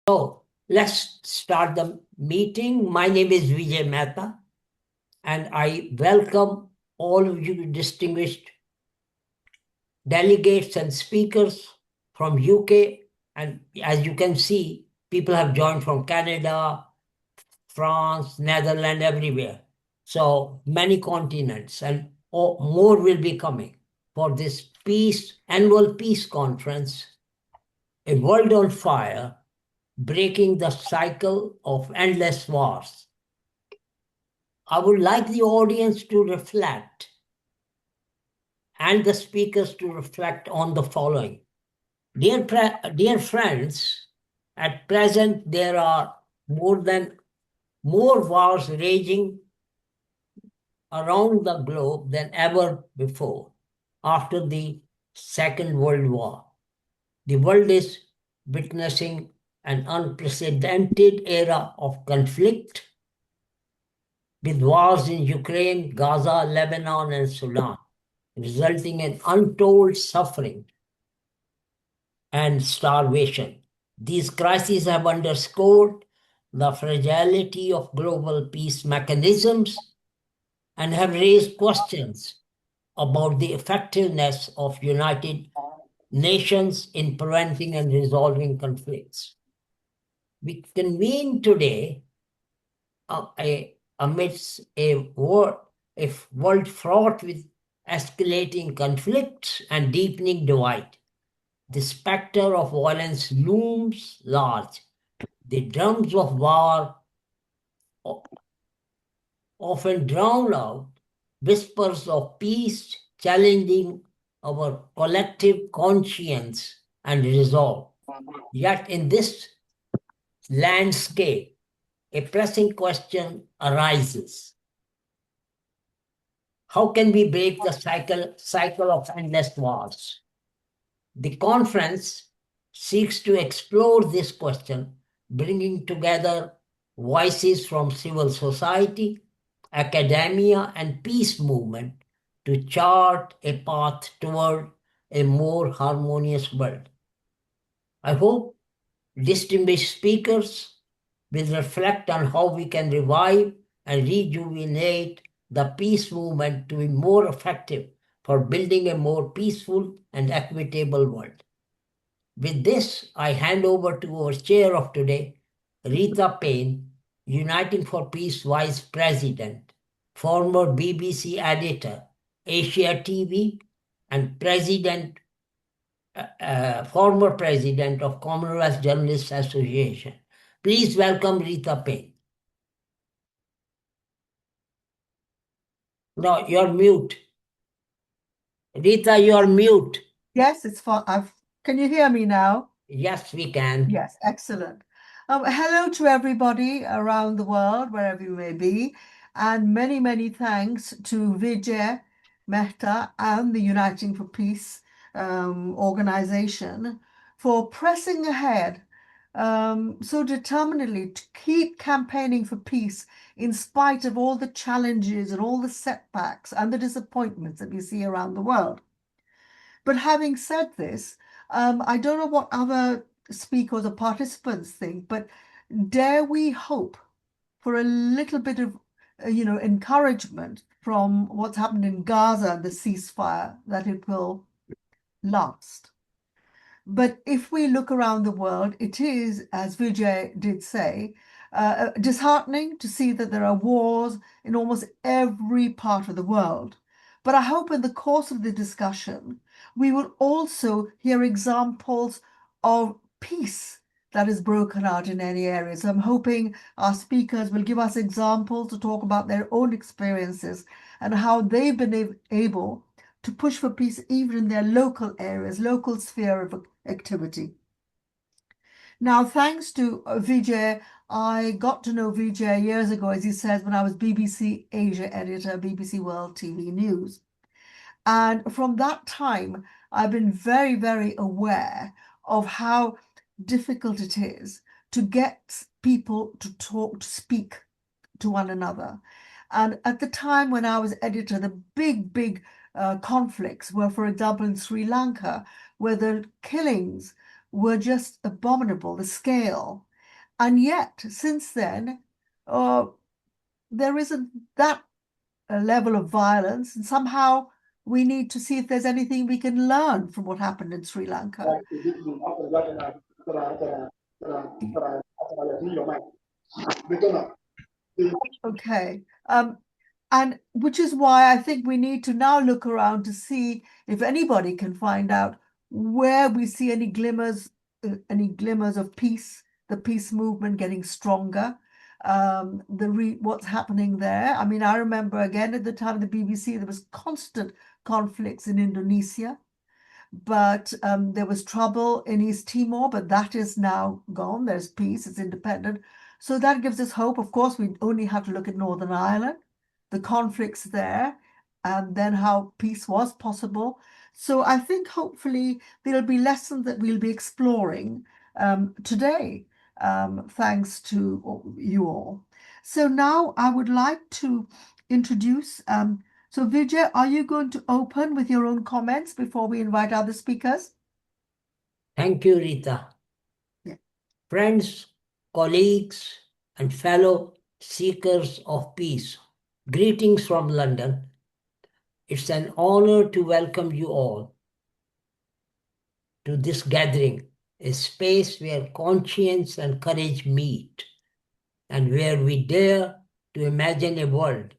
So let's start the meeting. My name is Vijay Mehta, and I welcome all of you distinguished delegates and speakers from UK. And as you can see, people have joined from Canada, France, Netherlands, everywhere. So many continents, and more will be coming for this annual peace conference, A World on Fire, breaking the cycle of endless wars. I would like the audience to reflect and the speakers to reflect on the following. Dear friends, at present there are more wars raging around the globe than ever before after the Second World War. The world is witnessing an unprecedented era of conflict with wars in Ukraine, Gaza, Lebanon, and Sudan, resulting in untold suffering and starvation. These crises have underscored the fragility of global peace mechanisms and have raised questions about the effectiveness of United Nations in preventing and resolving conflicts. We convene today amidst a world fraught with escalating conflicts and deepening divide. The specter of violence looms large. The drums of war often drown out whispers of peace, challenging our collective conscience and resolve. Yet in this landscape, a pressing question arises. How can we break the cycle of endless wars? The conference seeks to explore this question, bringing together voices from civil society, academia, and peace movement to chart a path toward a more harmonious world. I hope distinguished speakers will reflect on how we can revive and rejuvenate the peace movement to be more effective for building a more peaceful and equitable world. With this, I hand over to our chair of today, Rita Payne, Uniting for Peace Vice President, former BBC editor, Asia TV, and former president of Commonwealth Journalists Association. Please welcome Rita Payne. No, you're mute. Rita, you're mute. Yes, it's fine. Can you hear me now? Yes, we can. Yes, excellent. Hello to everybody around the world, wherever you may be, and many, many thanks to Vijay, Mehta, and the Uniting for Peace organization for pressing ahead so determinedly to keep campaigning for peace in spite of all the challenges and all the setbacks and the disappointments that we see around the world. But having said this, I don't know what other speakers or participants think, but dare we hope for a little bit of, encouragement from what's happened in Gaza, the ceasefire, that it will last. But if we look around the world, it is, as Vijay did say, disheartening to see that there are wars in almost every part of the world. But I hope in the course of the discussion, we will also hear examples of peace that is broken out in any areas. So I'm hoping our speakers will give us examples to talk about their own experiences and how they've been able to push for peace even in their local areas, local sphere of activity. Now, thanks to Vijay, I got to know Vijay years ago, as he says, when I was BBC Asia editor, BBC World TV News. And from that time, I've been very, very aware of how difficult it is to get people to talk, to speak to one another. And at the time when I was editor, the big conflicts were, for example, in Sri Lanka, where the killings were just abominable, the scale. And yet, since then, there isn't that level of violence, and somehow we need to see if there's anything we can learn from what happened in Sri Lanka. Okay. And which is why I think we need to now look around to see if anybody can find out where we see any glimmers of peace, the peace movement getting stronger, what's happening there. I mean, I remember again at the time of the BBC, there was constant conflicts in Indonesia, but there was trouble in East Timor, but that is now gone. There's peace, it's independent. So that gives us hope. Of course, we only have to look at Northern Ireland, the conflicts there, and then how peace was possible. So I think hopefully there'll be lessons that we'll be exploring today, thanks to you all. So now I would like to introduce so Vijay, are you going to open with your own comments before we invite other speakers? Thank you, Rita. Yeah. Friends, colleagues, and fellow seekers of peace, greetings from London. It's an honor to welcome you all to this gathering, a space where conscience and courage meet, and where we dare to imagine a world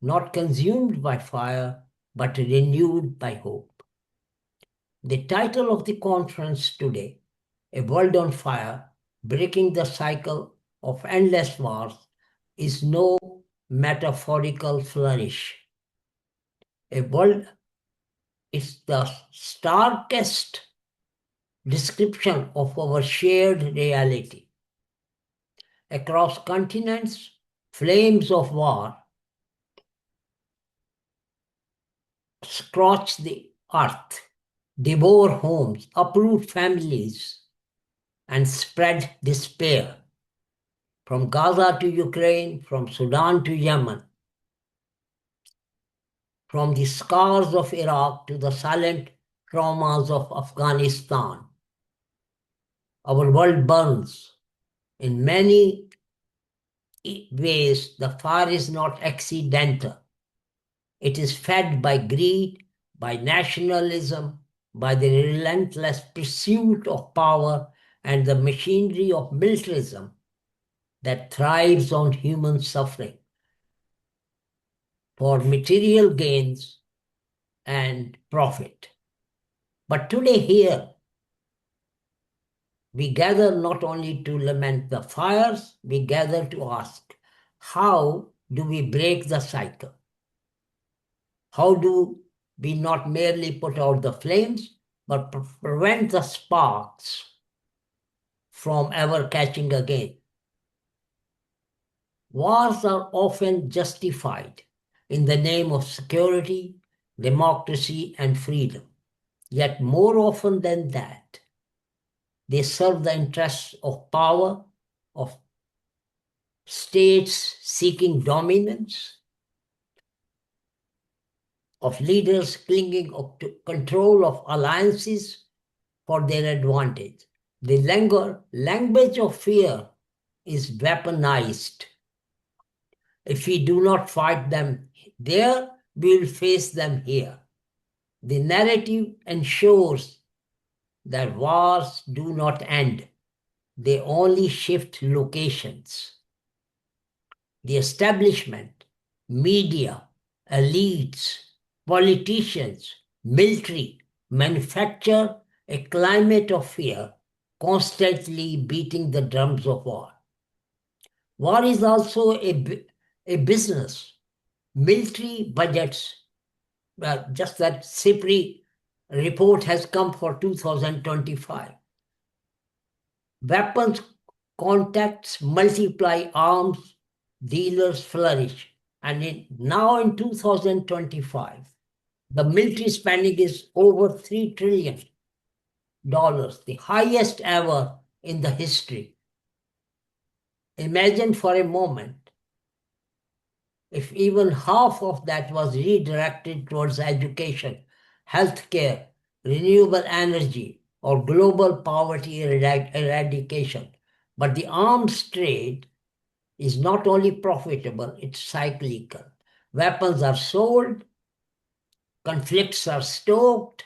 not consumed by fire, but renewed by hope. The title of the conference today, A World on Fire, Breaking the Cycle of Endless Wars, is no metaphorical flourish. A world is the starkest description of our shared reality. Across continents, flames of war scorch the earth, devour homes, uproot families, and spread despair. From Gaza to Ukraine, from Sudan to Yemen, from the scars of Iraq to the silent traumas of Afghanistan. Our world burns. In many ways, the fire is not accidental. It is fed by greed, by nationalism, by the relentless pursuit of power and the machinery of militarism that thrives on human suffering for material gains and profit. But today here, we gather not only to lament the fires, we gather to ask, how do we break the cycle? How do we not merely put out the flames, but prevent the sparks from ever catching again? Wars are often justified in the name of security, democracy, and freedom. Yet more often than that, they serve the interests of power, of states seeking dominance, of leaders clinging to control of alliances for their advantage. The language of fear is weaponized. If we do not fight them there, we will face them here. The narrative ensures that wars do not end. They only shift locations. The establishment, media, elites, politicians, military manufacture a climate of fear, constantly beating the drums of war. War is also a business. Military budgets, just that CIPRI report has come for 2025. Weapons contacts multiply, arms dealers flourish. And now in 2025, the military spending is over $3 trillion, the highest ever in the history. Imagine for a moment if even half of that was redirected towards education, healthcare, renewable energy, or global poverty eradication. But the arms trade is not only profitable, it's cyclical. Weapons are sold, conflicts are stoked,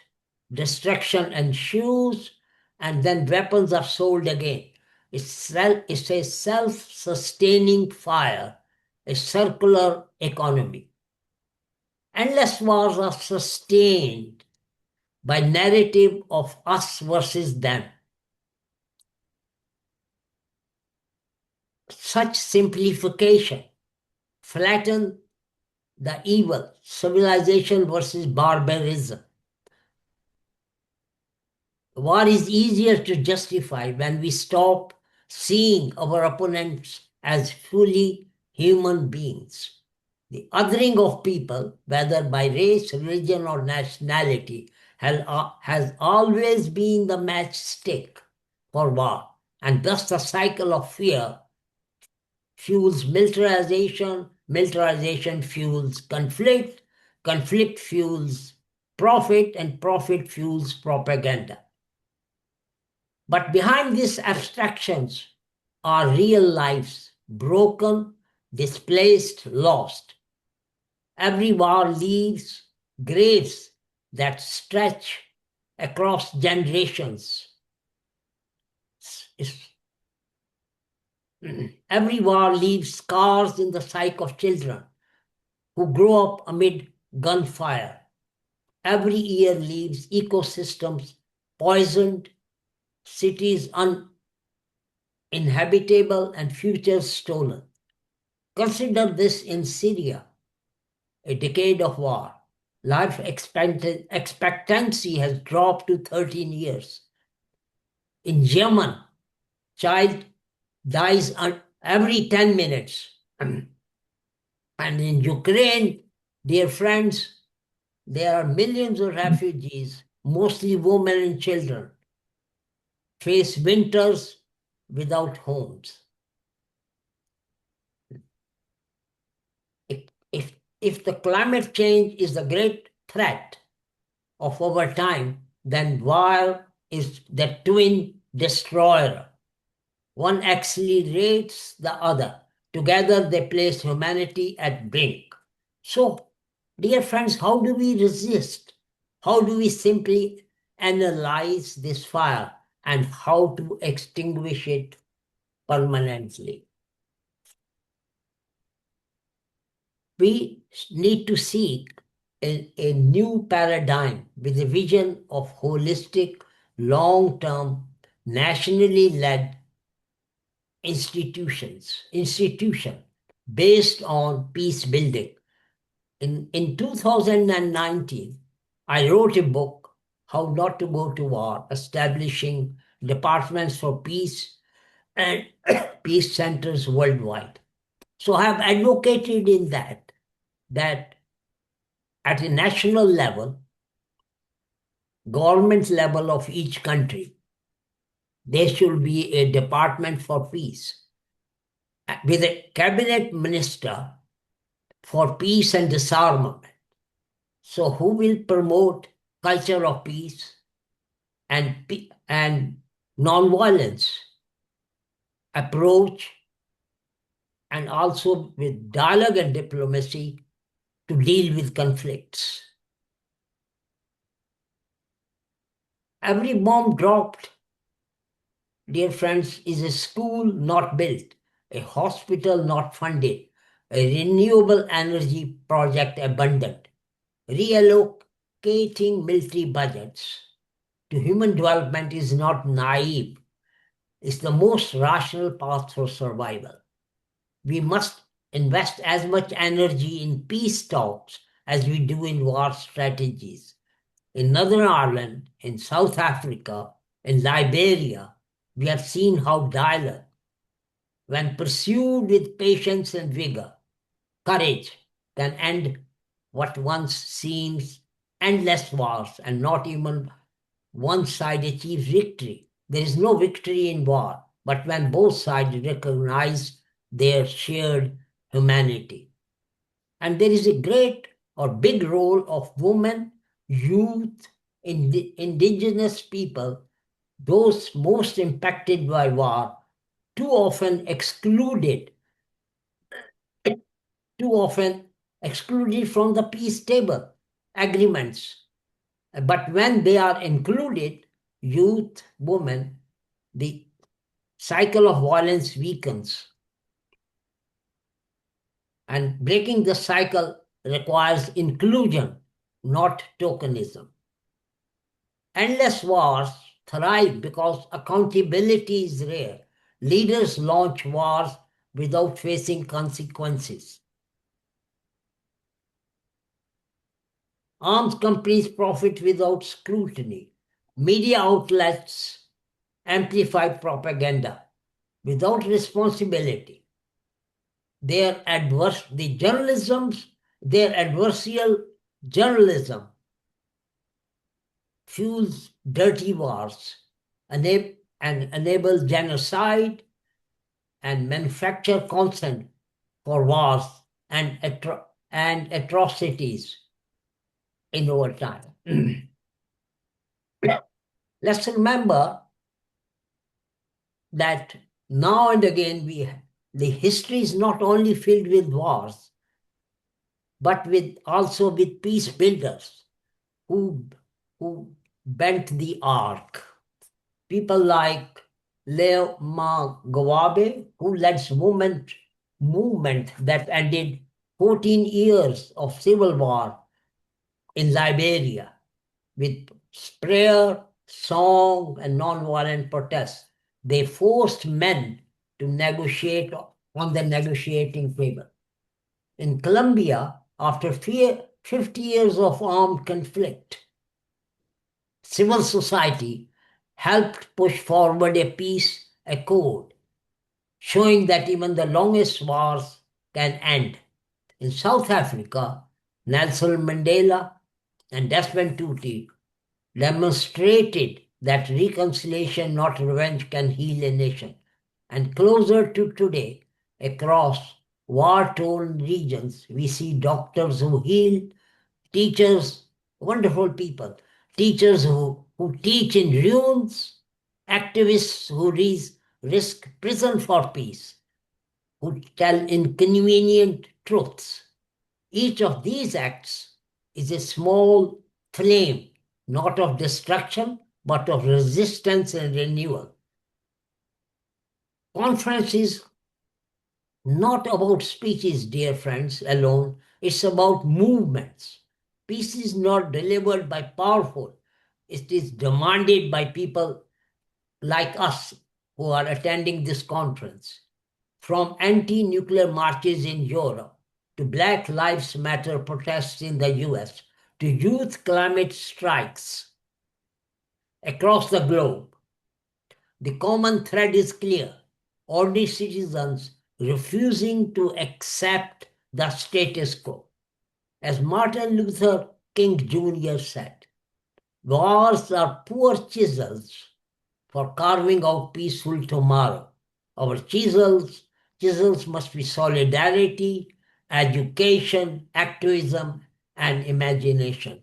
destruction ensues, and then weapons are sold again. It's a self-sustaining fire, a circular economy. Endless wars are sustained by narrative of us versus them. Such simplification flatten the evil, civilization versus barbarism. War is easier to justify when we stop seeing our opponents as fully human beings. The othering of people, whether by race, religion, or nationality, has always been the matchstick for war, and thus the cycle of fear fuels militarization, militarization fuels conflict, conflict fuels profit, and profit fuels propaganda. But behind these abstractions are real lives, broken, displaced, lost. Every war leaves graves that stretch across generations. Every war leaves scars in the psyche of children who grow up amid gunfire. Every year leaves ecosystems poisoned, cities uninhabitable, and futures stolen. Consider this in Syria, a decade of war. Life expectancy has dropped to 13 years. In Yemen, child dies every 10 minutes. And in Ukraine, dear friends, there are millions of refugees, mostly women and children, face winters without homes. If the climate change is the great threat of our time, then war is the twin destroyer. One accelerates the other. Together they place humanity at brink. So, dear friends, how do we resist? How do we simply analyze this fire and how to extinguish it permanently? We need to seek a new paradigm with a vision of holistic, long-term, nationally led institution based on peace building. In 2019, I wrote a book, How Not to Go to War, establishing departments for peace and peace centers worldwide. So I have advocated in that at a national level, government level of each country, there should be a department for peace with a cabinet minister for peace and disarmament. So who will promote culture of peace and non-violence approach, and also with dialogue and diplomacy to deal with conflicts. Every bomb dropped, dear friends, is a school not built, a hospital not funded, a renewable energy project abandoned. Reallocating military budgets to human development is not naive. It's the most rational path for survival. We must invest as much energy in peace talks as we do in war strategies. In Northern Ireland, in South Africa, in Liberia, we have seen how dialogue, when pursued with patience and vigor, courage, can end what once seems endless wars, and not even one side achieves victory. There is no victory in war, but when both sides recognize their shared humanity. And there is a great or big role of women, youth, indigenous people, those most impacted by war, too often excluded from the peace table agreements. But when they are included, youth, women, the cycle of violence weakens. And breaking the cycle requires inclusion, not tokenism. Endless wars thrive because accountability is rare. Leaders launch wars without facing consequences. Arms companies profit without scrutiny. Media outlets amplify propaganda without responsibility. Their adversarial journalism fuels dirty wars and enables genocide and manufacture consent for wars and atrocities in our time. Let's remember that now and again the history is not only filled with wars, but also with peace builders who bent the arc. People like Leo Magawabe, who led movement that ended 14 years of civil war in Liberia with prayer, song, and nonviolent protests. They forced men to negotiate on the negotiating table. In Colombia, after 50 years of armed conflict, civil society helped push forward a peace accord, showing that even the longest wars can end. In South Africa, Nelson Mandela and Desmond Tutu demonstrated that reconciliation, not revenge, can heal a nation. And closer to today, across war-torn regions, we see doctors who heal, teachers, wonderful people, teachers who teach in ruins, activists who risk prison for peace, who tell inconvenient truths. Each of these acts is a small flame, not of destruction, but of resistance and renewal. Conference is not about speeches, dear friends, alone. It's about movements. Peace is not delivered by powerful. It is demanded by people like us who are attending this conference. From anti-nuclear marches in Europe to Black Lives Matter protests in the US to youth climate strikes across the globe, the common thread is clear. Ordinary citizens refusing to accept the status quo. As Martin Luther King Jr. said, wars are poor chisels for carving out peaceful tomorrow. Our chisels must be solidarity, education, activism, and imagination.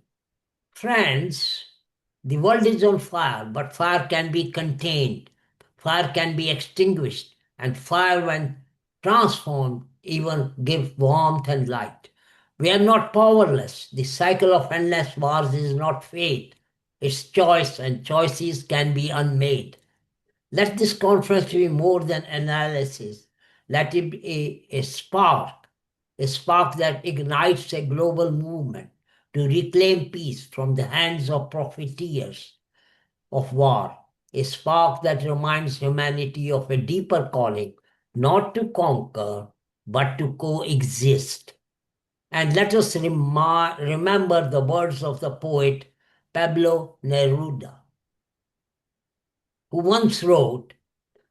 Friends, the world is on fire, but fire can be contained. Fire can be extinguished, and fire, when transformed, even give warmth and light. We are not powerless. The cycle of endless wars is not fate. It's choice, and choices can be unmade. Let this conference be more than analysis. Let it be a spark that ignites a global movement to reclaim peace from the hands of profiteers of war, a spark that reminds humanity of a deeper calling, not to conquer, but to coexist. And let us remember the words of the poet Pablo Neruda, who once wrote,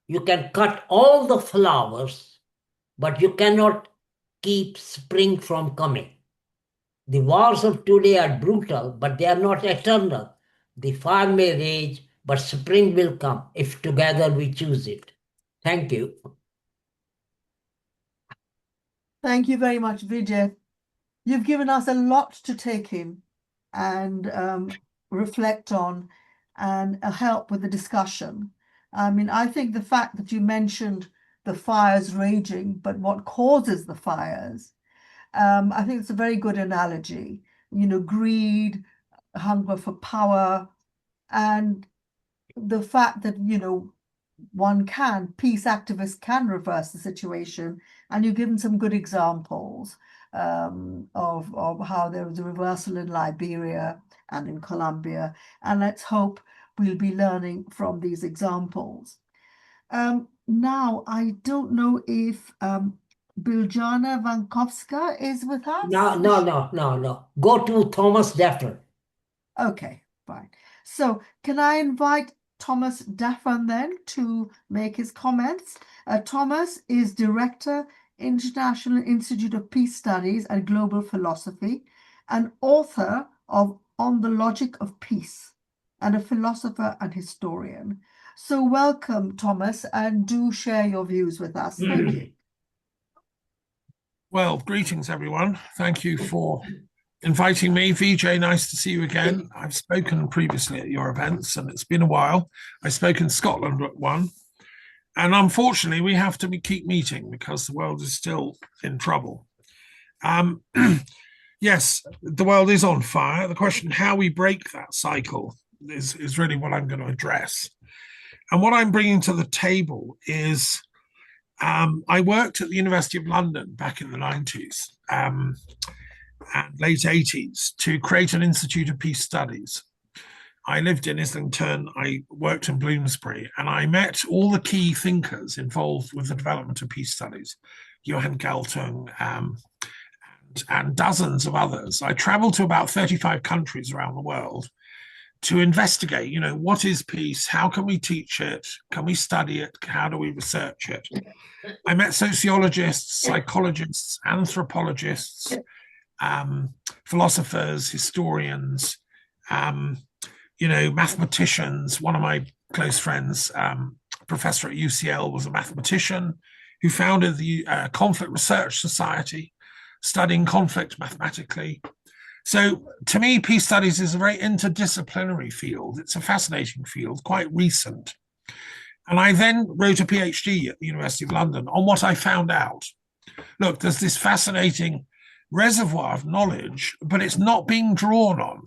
"You can cut all the flowers, but you cannot keep spring from coming." The wars of today are brutal, but they are not eternal. The fire may rage, but spring will come if together we choose it. Thank you. Thank you very much, Vijay. You've given us a lot to take in and reflect on and help with the discussion. I mean, I think the fact that you mentioned the fires raging, but what causes the fires, I think it's a very good analogy. You know, greed, hunger for power, and the fact that, you know, peace activists can reverse the situation. And you've given some good examples of how there was a reversal in Liberia and in Colombia. And let's hope we'll be learning from these examples. Now, I don't know if Biljana Vankovska is with us. No. Go to Thomas Daffern. Okay, fine. So can I invite Thomas Daffern then to make his comments? Thomas is Director, International Institute of Peace Studies and Global Philosophy, and author of On the Logic of Peace, and a philosopher and historian. So welcome, Thomas, and do share your views with us. Thank you. Well, greetings, everyone. Thank you for inviting me. Vijay, nice to see you again. I've spoken previously at your events, and it's been a while. I spoke in Scotland at one. And unfortunately, we have to keep meeting because the world is still in trouble. Yes, the world is on fire. The question how we break that cycle is really what I'm going to address. And what I'm bringing to the table is I worked at the University of London back in the 90s and late 80s to create an Institute of Peace Studies. I lived in Islington, I worked in Bloomsbury, and I met all the key thinkers involved with the development of peace studies, Johan Galtung and dozens of others. I traveled to about 35 countries around the world to investigate, you know, what is peace? How can we teach it? Can we study it? How do we research it? I met sociologists, psychologists, anthropologists, philosophers, historians, you know, mathematicians. One of my close friends, professor at UCL, was a mathematician who founded the Conflict Research Society, studying conflict mathematically. So to me, peace studies is a very interdisciplinary field. It's a fascinating field, quite recent. And I then wrote a PhD at the University of London on what I found out. Look, there's this fascinating reservoir of knowledge, but it's not being drawn on.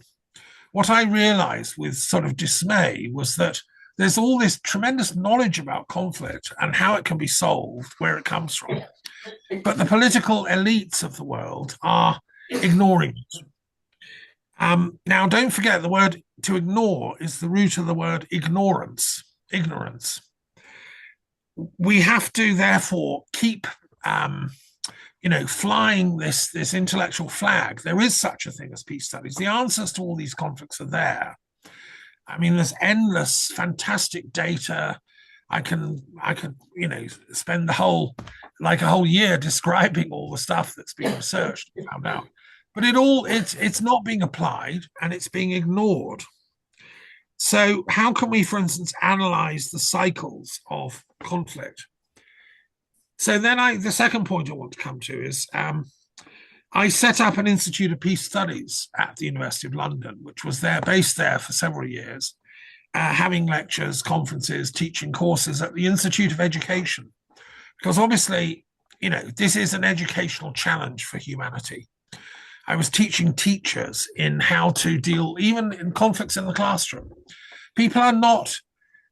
What I realized with sort of dismay was that there's all this tremendous knowledge about conflict and how it can be solved, where it comes from. But the political elites of the world are ignoring it. Now, don't forget the word to ignore is the root of the word ignorance. We have to therefore keep, you know, flying this intellectual flag. There is such a thing as peace studies. The answers to all these conflicts are there. I mean, there's endless, fantastic data. I could, you know, spend a whole year describing all the stuff that's been researched and found out. But it's not being applied and it's being ignored. So how can we, for instance, analyze the cycles of conflict? So then the second point I want to come to is I set up an Institute of Peace Studies at the University of London, which was based there for several years, having lectures, conferences, teaching courses at the Institute of Education. Because obviously, you know, this is an educational challenge for humanity. I was teaching teachers in how to deal even in conflicts in the classroom. People are not,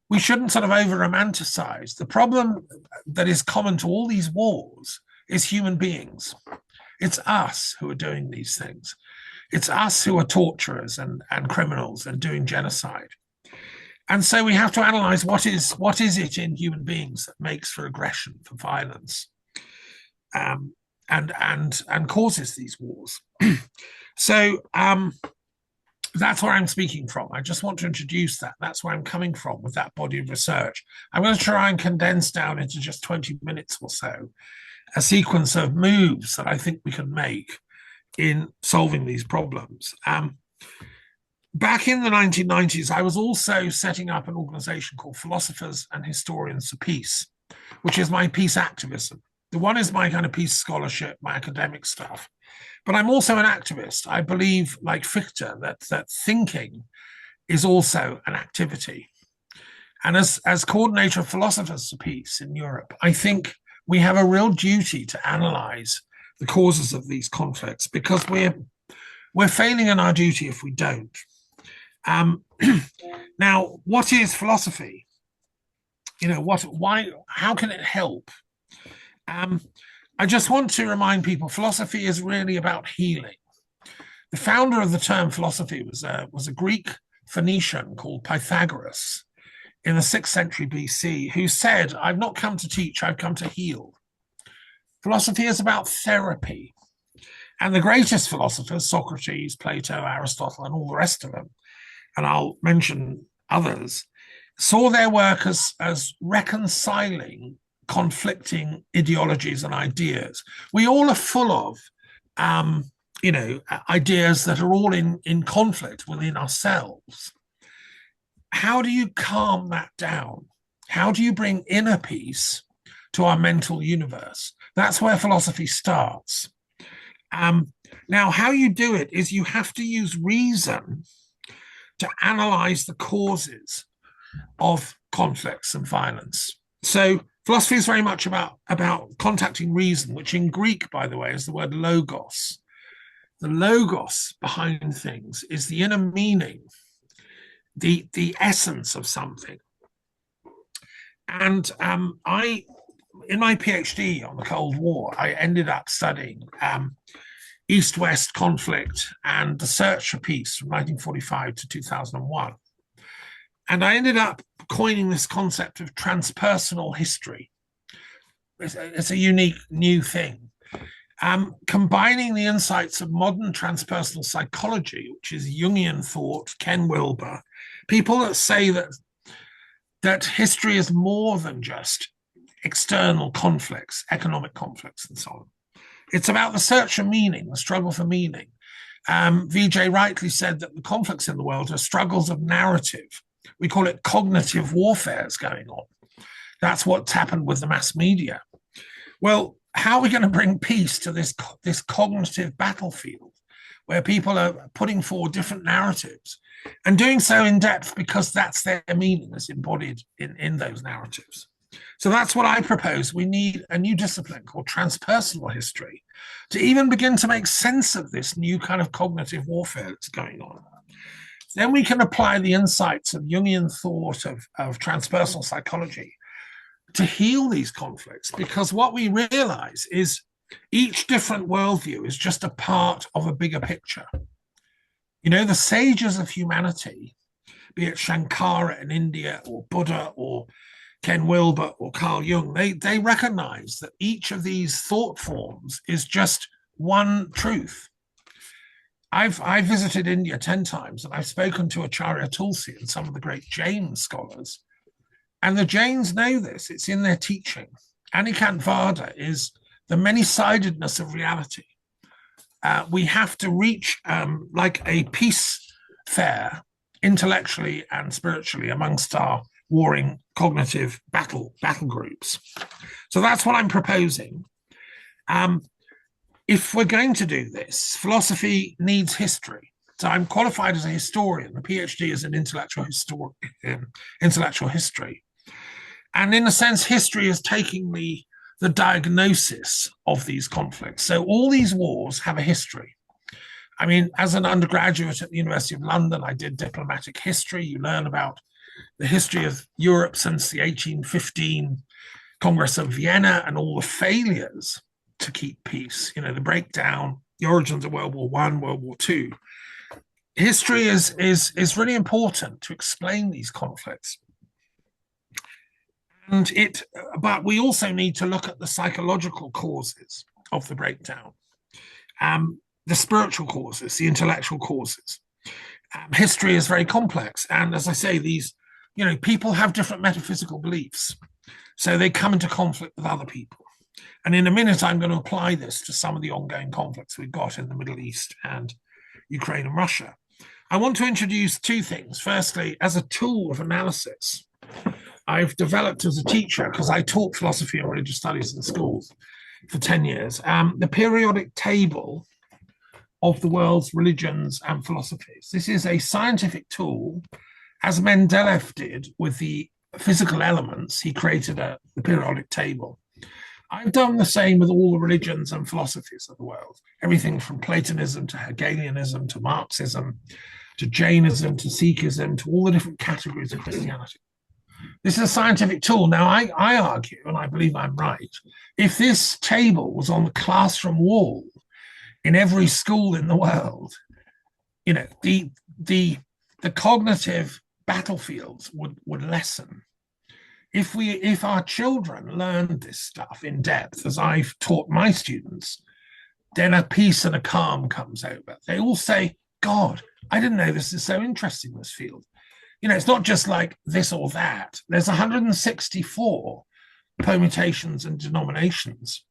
we shouldn't sort of over-romanticize. The problem that is common to all these wars is human beings. It's us who are doing these things. It's us who are torturers and criminals and doing genocide. And so we have to analyze what is it in human beings that makes for aggression, for violence, and causes these wars. So that's where I'm speaking from. I just want to introduce that. That's where I'm coming from with that body of research. I'm going to try and condense down into just 20 minutes or so a sequence of moves that I think we can make in solving these problems. Back in the 1990s, I was also setting up an organization called Philosophers and Historians for Peace, which is my peace activism. The one is my kind of peace scholarship, my academic stuff. But I'm also an activist. I believe, like Fichte, that thinking is also an activity. And as coordinator of Philosophers for Peace in Europe, I think we have a real duty to analyze the causes of these conflicts, because we're failing in our duty if we don't. Now, what is philosophy? How can it help? I just want to remind people, philosophy is really about healing. The founder of the term philosophy was a Greek Phoenician called Pythagoras in the 6th century BC, who said, "I've not come to teach, I've come to heal." Philosophy is about therapy. And the greatest philosophers, Socrates, Plato, Aristotle, and all the rest of them, and I'll mention others, saw their work as reconciling conflicting ideologies and ideas. We all are full of ideas that are all in conflict within ourselves. How do you calm that down? How do you bring inner peace to our mental universe? That's where philosophy starts. Now, how you do it is you have to use reason to analyze the causes of conflicts and violence. So philosophy is very much about contacting reason, which in Greek, by the way, is the word logos. The logos behind things is the inner meaning, the essence of something. And in my PhD on the Cold War, I ended up studying East-West conflict and the search for peace from 1945 to 2001. And I ended up coining this concept of transpersonal history. It's a unique new thing. Combining the insights of modern transpersonal psychology, which is Jungian thought, Ken Wilber, people that say that history is more than just external conflicts, economic conflicts, and so on. It's about the search for meaning, the struggle for meaning. Vijay rightly said that the conflicts in the world are struggles of narrative. We call it cognitive warfare is going on. That's what's happened with the mass media. Well, how are we going to bring peace to this cognitive battlefield where people are putting forward different narratives and doing so in depth because that's their meaning that's embodied in those narratives? So that's what I propose. We need a new discipline called transpersonal history to even begin to make sense of this new kind of cognitive warfare that's going on. Then we can apply the insights of Jungian thought, of transpersonal psychology, to heal these conflicts, because what we realize is each different worldview is just a part of a bigger picture. The sages of humanity, be it Shankara in India or Buddha or Ken Wilber or Carl Jung, they recognize that each of these thought forms is just one truth. I've visited India 10 times, and I've spoken to Acharya Tulsi and some of the great Jain scholars. And the Jains know this, it's in their teaching. Anikant is the many-sidedness of reality. We have to reach like a peace fair, intellectually and spiritually, amongst our warring cognitive battle groups. So that's what I'm proposing. If we're going to do this, philosophy needs history. So I'm qualified as a historian. The PhD is in intellectual history. And in a sense, history is taking the diagnosis of these conflicts. So all these wars have a history. I mean, as an undergraduate at the University of London, I did diplomatic history. You learn about the history of Europe since the 1815 Congress of Vienna and all the failures to keep peace, the breakdown, the origins of World War I, World War II. History is really important to explain these conflicts. But we also need to look at the psychological causes of the breakdown, the spiritual causes, the intellectual causes. History is very complex. And as I say, these, people have different metaphysical beliefs. So they come into conflict with other people. And in a minute, I'm going to apply this to some of the ongoing conflicts we've got in the Middle East and Ukraine and Russia. I want to introduce two things. Firstly, as a tool of analysis, I've developed as a teacher, because I taught philosophy and religious studies in schools for 10 years, the periodic table of the world's religions and philosophies. This is a scientific tool, as Mendeleev did with the physical elements, he created the periodic table. I've done the same with all the religions and philosophies of the world, everything from Platonism to Hegelianism to Marxism to Jainism to Sikhism to all the different categories of Christianity. This is a scientific tool. Now, I argue, and I believe I'm right, if this table was on the classroom wall in every school in the world, you know, the cognitive battlefields would lessen. If our children learned this stuff in depth, as I've taught my students, then a peace and a calm comes over. They all say, God, I didn't know this is so interesting, this field. You know, it's not just like this or that. There's 164 permutations and denominations.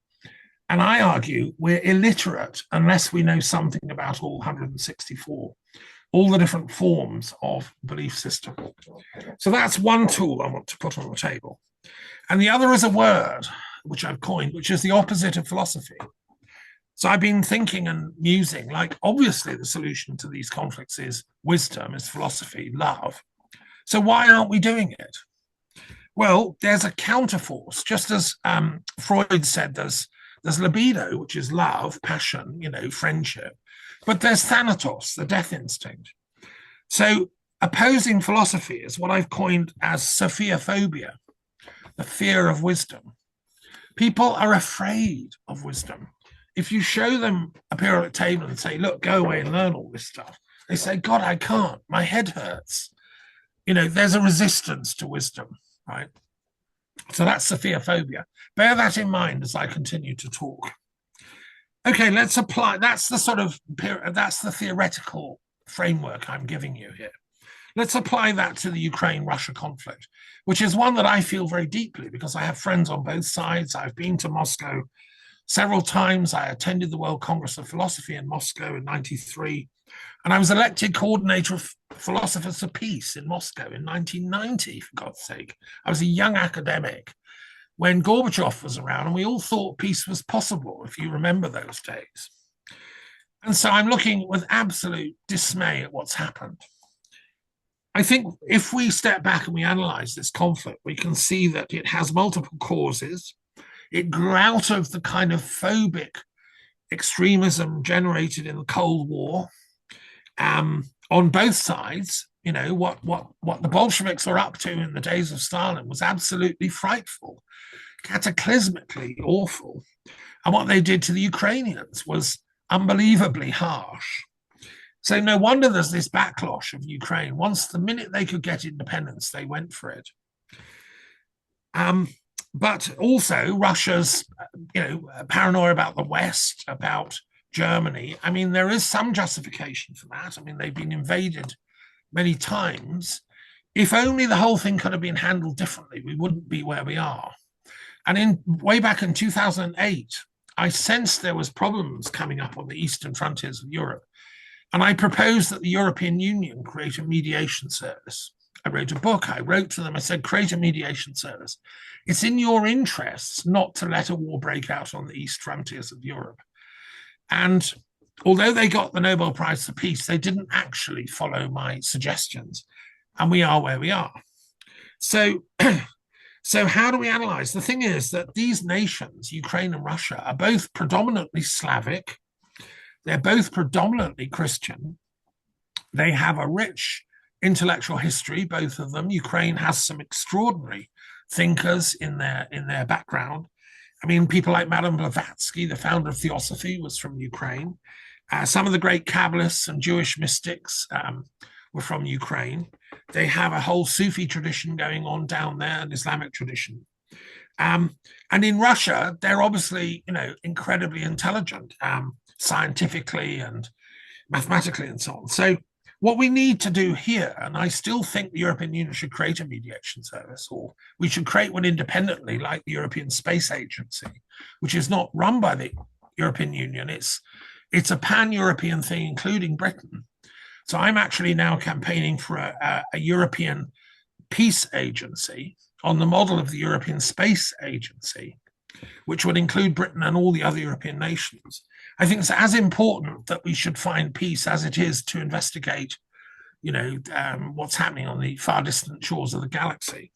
And I argue we're illiterate unless we know something about all 164, all the different forms of belief system. So that's one tool I want to put on the table. And the other is a word which I've coined, which is the opposite of philosophy. So I've been thinking and musing, like, obviously the solution to these conflicts is wisdom, is philosophy, love. So why aren't we doing it? Well, there's a counterforce. Just as Freud said, there's libido, which is love, passion, you know, friendship. But there's thanatos, the death instinct. So opposing philosophy is what I've coined as Sophiophobia, the fear of wisdom. People are afraid of wisdom. If you show them a periodic table and say, look, go away and learn all this stuff, they say, God, I can't. My head hurts. You know, there's a resistance to wisdom, right? So that's Sophiophobia. Bear that in mind as I continue to talk. Okay, let's apply, that's the theoretical framework I'm giving you here. Let's apply that to the Ukraine-Russia conflict, which is one that I feel very deeply because I have friends on both sides. I've been to Moscow several times. I attended the World Congress of Philosophy in Moscow in '93, and I was elected coordinator of Philosophers for Peace in Moscow in 1990, for God's sake. I was a young academic when Gorbachev was around, and we all thought peace was possible, if you remember those days. And so I'm looking with absolute dismay at what's happened. I think if we step back and we analyze this conflict, we can see that it has multiple causes. It grew out of the kind of phobic extremism generated in the Cold War on both sides. You know, what the Bolsheviks were up to in the days of Stalin was absolutely frightful, cataclysmically awful. And what they did to the Ukrainians was unbelievably harsh. So no wonder there's this backlash of Ukraine. Once the minute they could get independence, they went for it. But also Russia's, you know, paranoia about the West, about Germany. I mean, there is some justification for that. I mean, they've been invaded many times. If only the whole thing could have been handled differently, we wouldn't be where we are. And way back in 2008, I sensed there was problems coming up on the eastern frontiers of Europe. And I proposed that the European Union create a mediation service. I wrote a book, I wrote to them, I said, create a mediation service. It's in your interests not to let a war break out on the east frontiers of Europe. And although they got the Nobel Prize for Peace, they didn't actually follow my suggestions. And we are where we are. So how do we analyze? The thing is that these nations, Ukraine and Russia, are both predominantly Slavic. They're both predominantly Christian. They have a rich intellectual history, both of them. Ukraine has some extraordinary thinkers in their background. I mean, people like Madame Blavatsky, the founder of Theosophy, was from Ukraine. Some of the great Kabbalists and Jewish mystics were from Ukraine. They have a whole Sufi tradition going on down there, an Islamic tradition. And in Russia, they're obviously, you know, incredibly intelligent, scientifically and mathematically and so on. So what we need to do here, and I still think the European Union should create a mediation service, or we should create one independently, like the European Space Agency, which is not run by the European Union. It's a pan-European thing, including Britain. So I'm actually now campaigning for a European peace agency on the model of the European Space Agency, which would include Britain and all the other European nations. I think it's as important that we should find peace as it is to investigate, you know, what's happening on the far distant shores of the galaxy.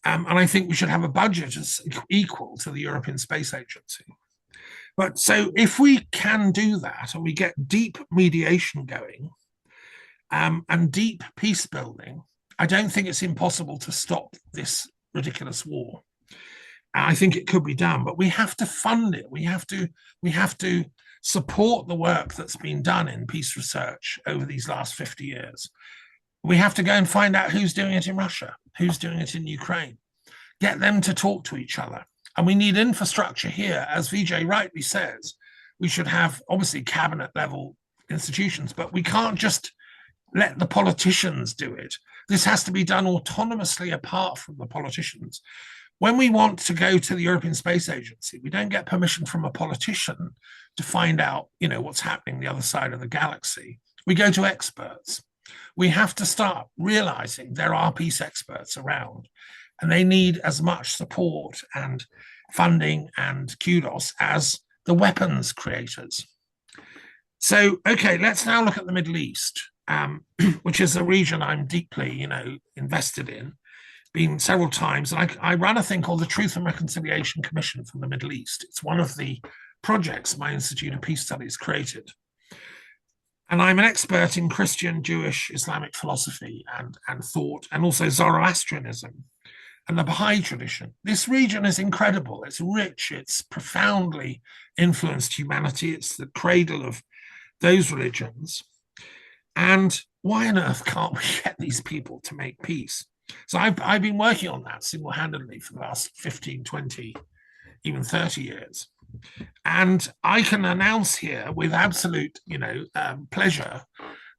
And I think we should have a budget as equal to the European Space Agency. But so if we can do that and we get deep mediation going and deep peace building, I don't think it's impossible to stop this ridiculous war. I think it could be done, but we have to fund it. We have to support the work that's been done in peace research over these last 50 years. We have to go and find out who's doing it in Russia, who's doing it in Ukraine, get them to talk to each other. And we need infrastructure here. As Vijay rightly says, we should have obviously cabinet level institutions, but we can't just let the politicians do it. This has to be done autonomously apart from the politicians. When we want to go to the European Space Agency, we don't get permission from a politician to find out, what's happening the other side of the galaxy. We go to experts. We have to start realizing there are peace experts around, and they need as much support and funding and kudos as the weapons creators. So, okay, let's now look at the Middle East, which is a region I'm deeply, invested in. Been several times, and I run a thing called the Truth and Reconciliation Commission for the Middle East. It's one of the projects my Institute of Peace Studies created. And I'm an expert in Christian, Jewish, Islamic philosophy and thought, and also Zoroastrianism and the Baha'i tradition. This region is incredible. It's rich. It's profoundly influenced humanity. It's the cradle of those religions. And why on earth can't we get these people to make peace? So I've been working on that single-handedly for the last 15, 20, even 30 years. And I can announce here with absolute, pleasure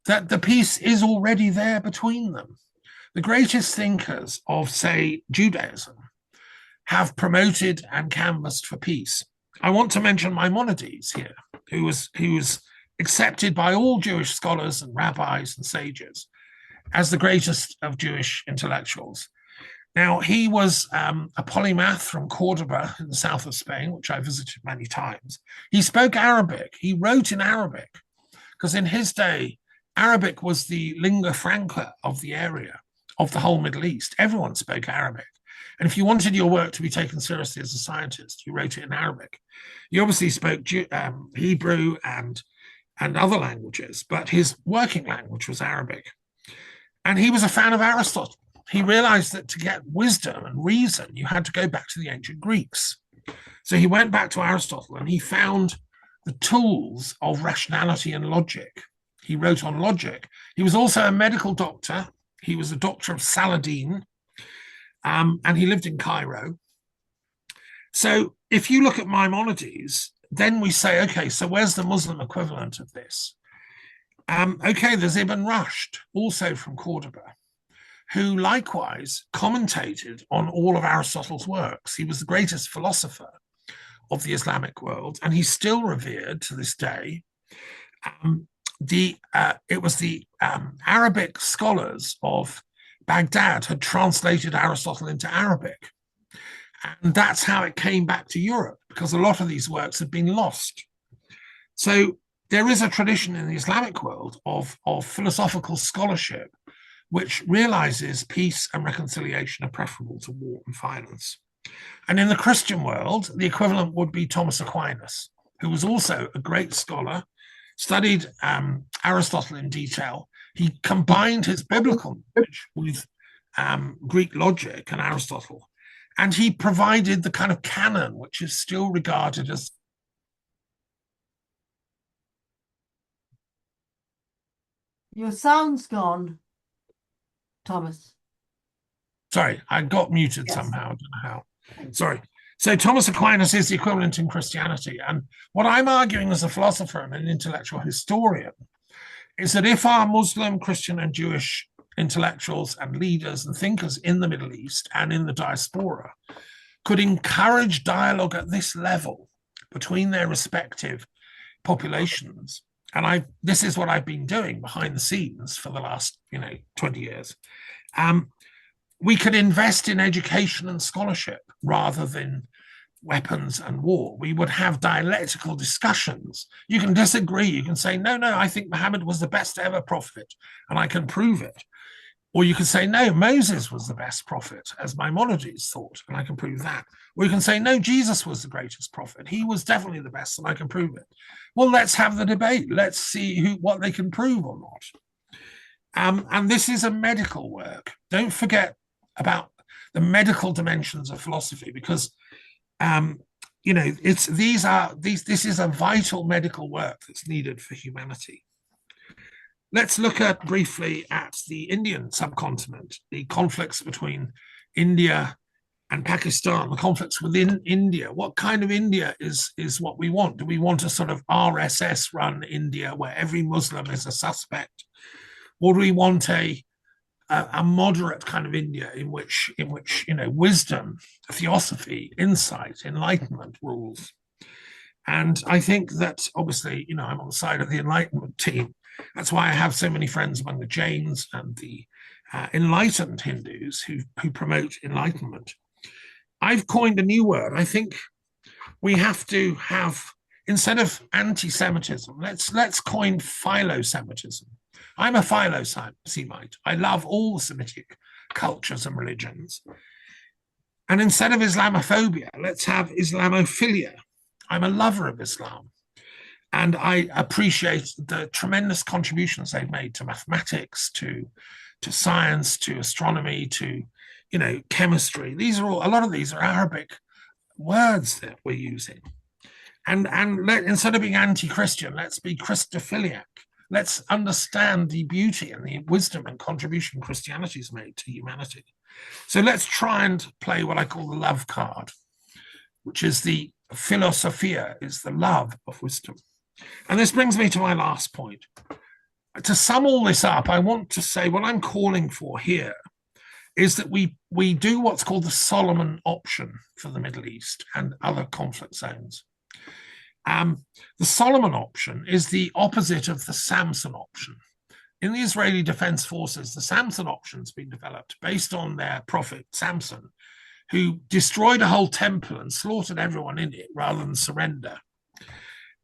that the peace is already there between them. The greatest thinkers of, say, Judaism have promoted and canvassed for peace. I want to mention Maimonides here, who was accepted by all Jewish scholars and rabbis and sages as the greatest of Jewish intellectuals. Now, he was a polymath from Cordoba in the south of Spain, which I visited many times. He spoke Arabic. He wrote in Arabic, because in his day, Arabic was the lingua franca of the area, of the whole Middle East. Everyone spoke Arabic. And if you wanted your work to be taken seriously as a scientist, you wrote it in Arabic. You obviously spoke Hebrew and other languages, but his working language was Arabic. And he was a fan of Aristotle. He realized that to get wisdom and reason, you had to go back to the ancient Greeks. So he went back to Aristotle and he found the tools of rationality and logic. He wrote on logic. He was also a medical doctor. He was a doctor of Saladin, and he lived in Cairo. So if you look at Maimonides, then we say, okay, so where's the Muslim equivalent of this? Okay, there's Ibn Rushd, also from Cordoba, who likewise commentated on all of Aristotle's works. He was the greatest philosopher of the Islamic world, and he's still revered to this day. It was the Arabic scholars of Baghdad had translated Aristotle into Arabic. And that's how it came back to Europe, because a lot of these works had been lost. So there is a tradition in the Islamic world of philosophical scholarship which realizes peace and reconciliation are preferable to war and violence. And in the Christian world, the equivalent would be Thomas Aquinas, who was also a great scholar, studied Aristotle in detail. He combined his biblical knowledge with Greek logic and Aristotle, and he provided the kind of canon which is still regarded as Your sound's gone, Thomas. Sorry, I got muted Yes. somehow. I don't know how. Sorry. So Thomas Aquinas is the equivalent in Christianity. And what I'm arguing as a philosopher and an intellectual historian is that if our Muslim, Christian, and Jewish intellectuals and leaders and thinkers in the Middle East and in the diaspora could encourage dialogue at this level between their respective populations, and this is what I've been doing behind the scenes for the last 20 years, we could invest in education and scholarship rather than weapons and war. We would have dialectical discussions. You can disagree. You can say, no, I think Muhammad was the best ever prophet, and I can prove it. Or you could say, no, Moses was the best prophet, as Maimonides thought, and I can prove that. Or you can say, no, Jesus was the greatest prophet. He was definitely the best, and I can prove it. Well, let's have the debate. Let's see what they can prove or not. And this is a medical work. Don't forget about the medical dimensions of philosophy, because you know, this is a vital medical work that's needed for humanity. Let's look briefly at the Indian subcontinent, the conflicts between India and Pakistan, the conflicts within India. What kind of India is what we want? Do we want a sort of RSS-run India where every Muslim is a suspect, or do we want a moderate kind of India in which you know, wisdom, theosophy, insight, enlightenment rules? And I think that obviously, you know, I'm on the side of the Enlightenment team. That's why I have so many friends among the Jains and the enlightened Hindus who promote enlightenment. I've coined a new word. I think we have to have, instead of anti-Semitism, let's coin philo-Semitism. I'm a philo-Semite. I love all the Semitic cultures and religions. And instead of Islamophobia, let's have Islamophilia. I'm a lover of Islam, and I appreciate the tremendous contributions they've made to mathematics, to science, to astronomy, to, you know, chemistry. These are all, a lot of these are Arabic words that we're using. And instead of being anti-Christian, let's be Christophiliac. Let's understand the beauty and the wisdom and contribution Christianity's made to humanity. So let's try and play what I call the love card, which is the philosophia, is the love of wisdom. And this brings me to my last point. To sum all this up, I want to say what I'm calling for here is that we do what's called the Solomon option for the Middle East and other conflict zones. The Solomon option is the opposite of the Samson option. In the Israeli Defense Forces, the Samson option's been developed based on their prophet Samson, who destroyed a whole temple and slaughtered everyone in it rather than surrender.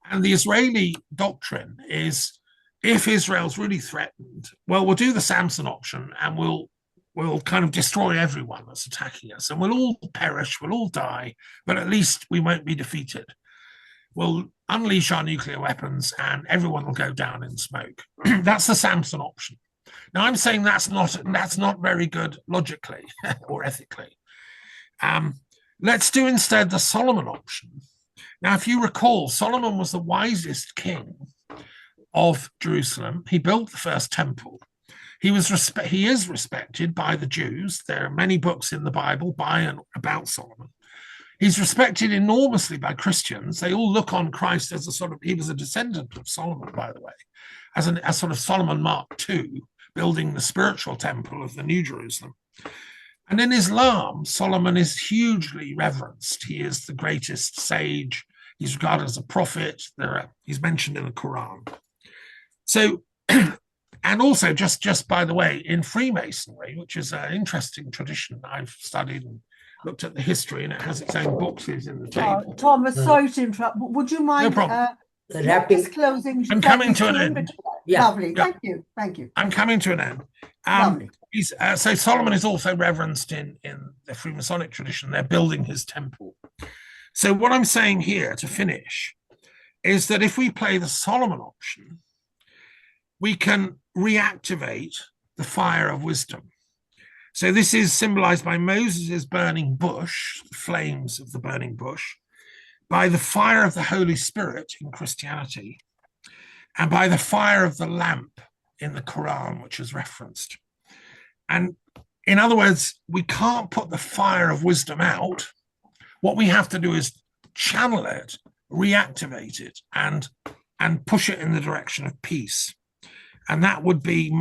And the Israeli doctrine is, if Israel's really threatened, well, we'll do the Samson option and we'll kind of destroy everyone that's attacking us, and we'll all perish, we'll all die, but at least we won't be defeated. We'll unleash our nuclear weapons and everyone will go down in smoke. That's the Samson option. Now, I'm saying that's not very good logically or ethically. Let's do instead the Solomon option. Now, if you recall, Solomon was the wisest king of Jerusalem. He built the first temple. He is respected by the Jews. There are many books in the Bible by and about Solomon. He's respected enormously by Christians. They all look on Christ as a sort of, he was a descendant of Solomon, by the way, as a sort of Solomon Mark II, building the spiritual temple of the New Jerusalem. And in Islam, Solomon is hugely reverenced. He is the greatest sage. He's regarded as a prophet. He's mentioned in the Quran. So, and also just by the way, in Freemasonry, which is an interesting tradition I've studied and looked at the history, and it has its own boxes in the table. Thomas, sorry to interrupt. Would you mind disclosing? I'm coming to an end. Yeah. Lovely. Yeah. Thank you. I'm coming to an end. Lovely. So Solomon is also reverenced in the Freemasonic tradition. They're building his temple. So what I'm saying here to finish is that if we play the Solomon option, we can reactivate the fire of wisdom. So this is symbolized by Moses' burning bush, the flames of the burning bush, by the fire of the Holy Spirit in Christianity, and by the fire of the lamp in the Quran, which is referenced. And in other words, we can't put the fire of wisdom out. What we have to do is channel it, reactivate it, and push it in the direction of peace. And that would be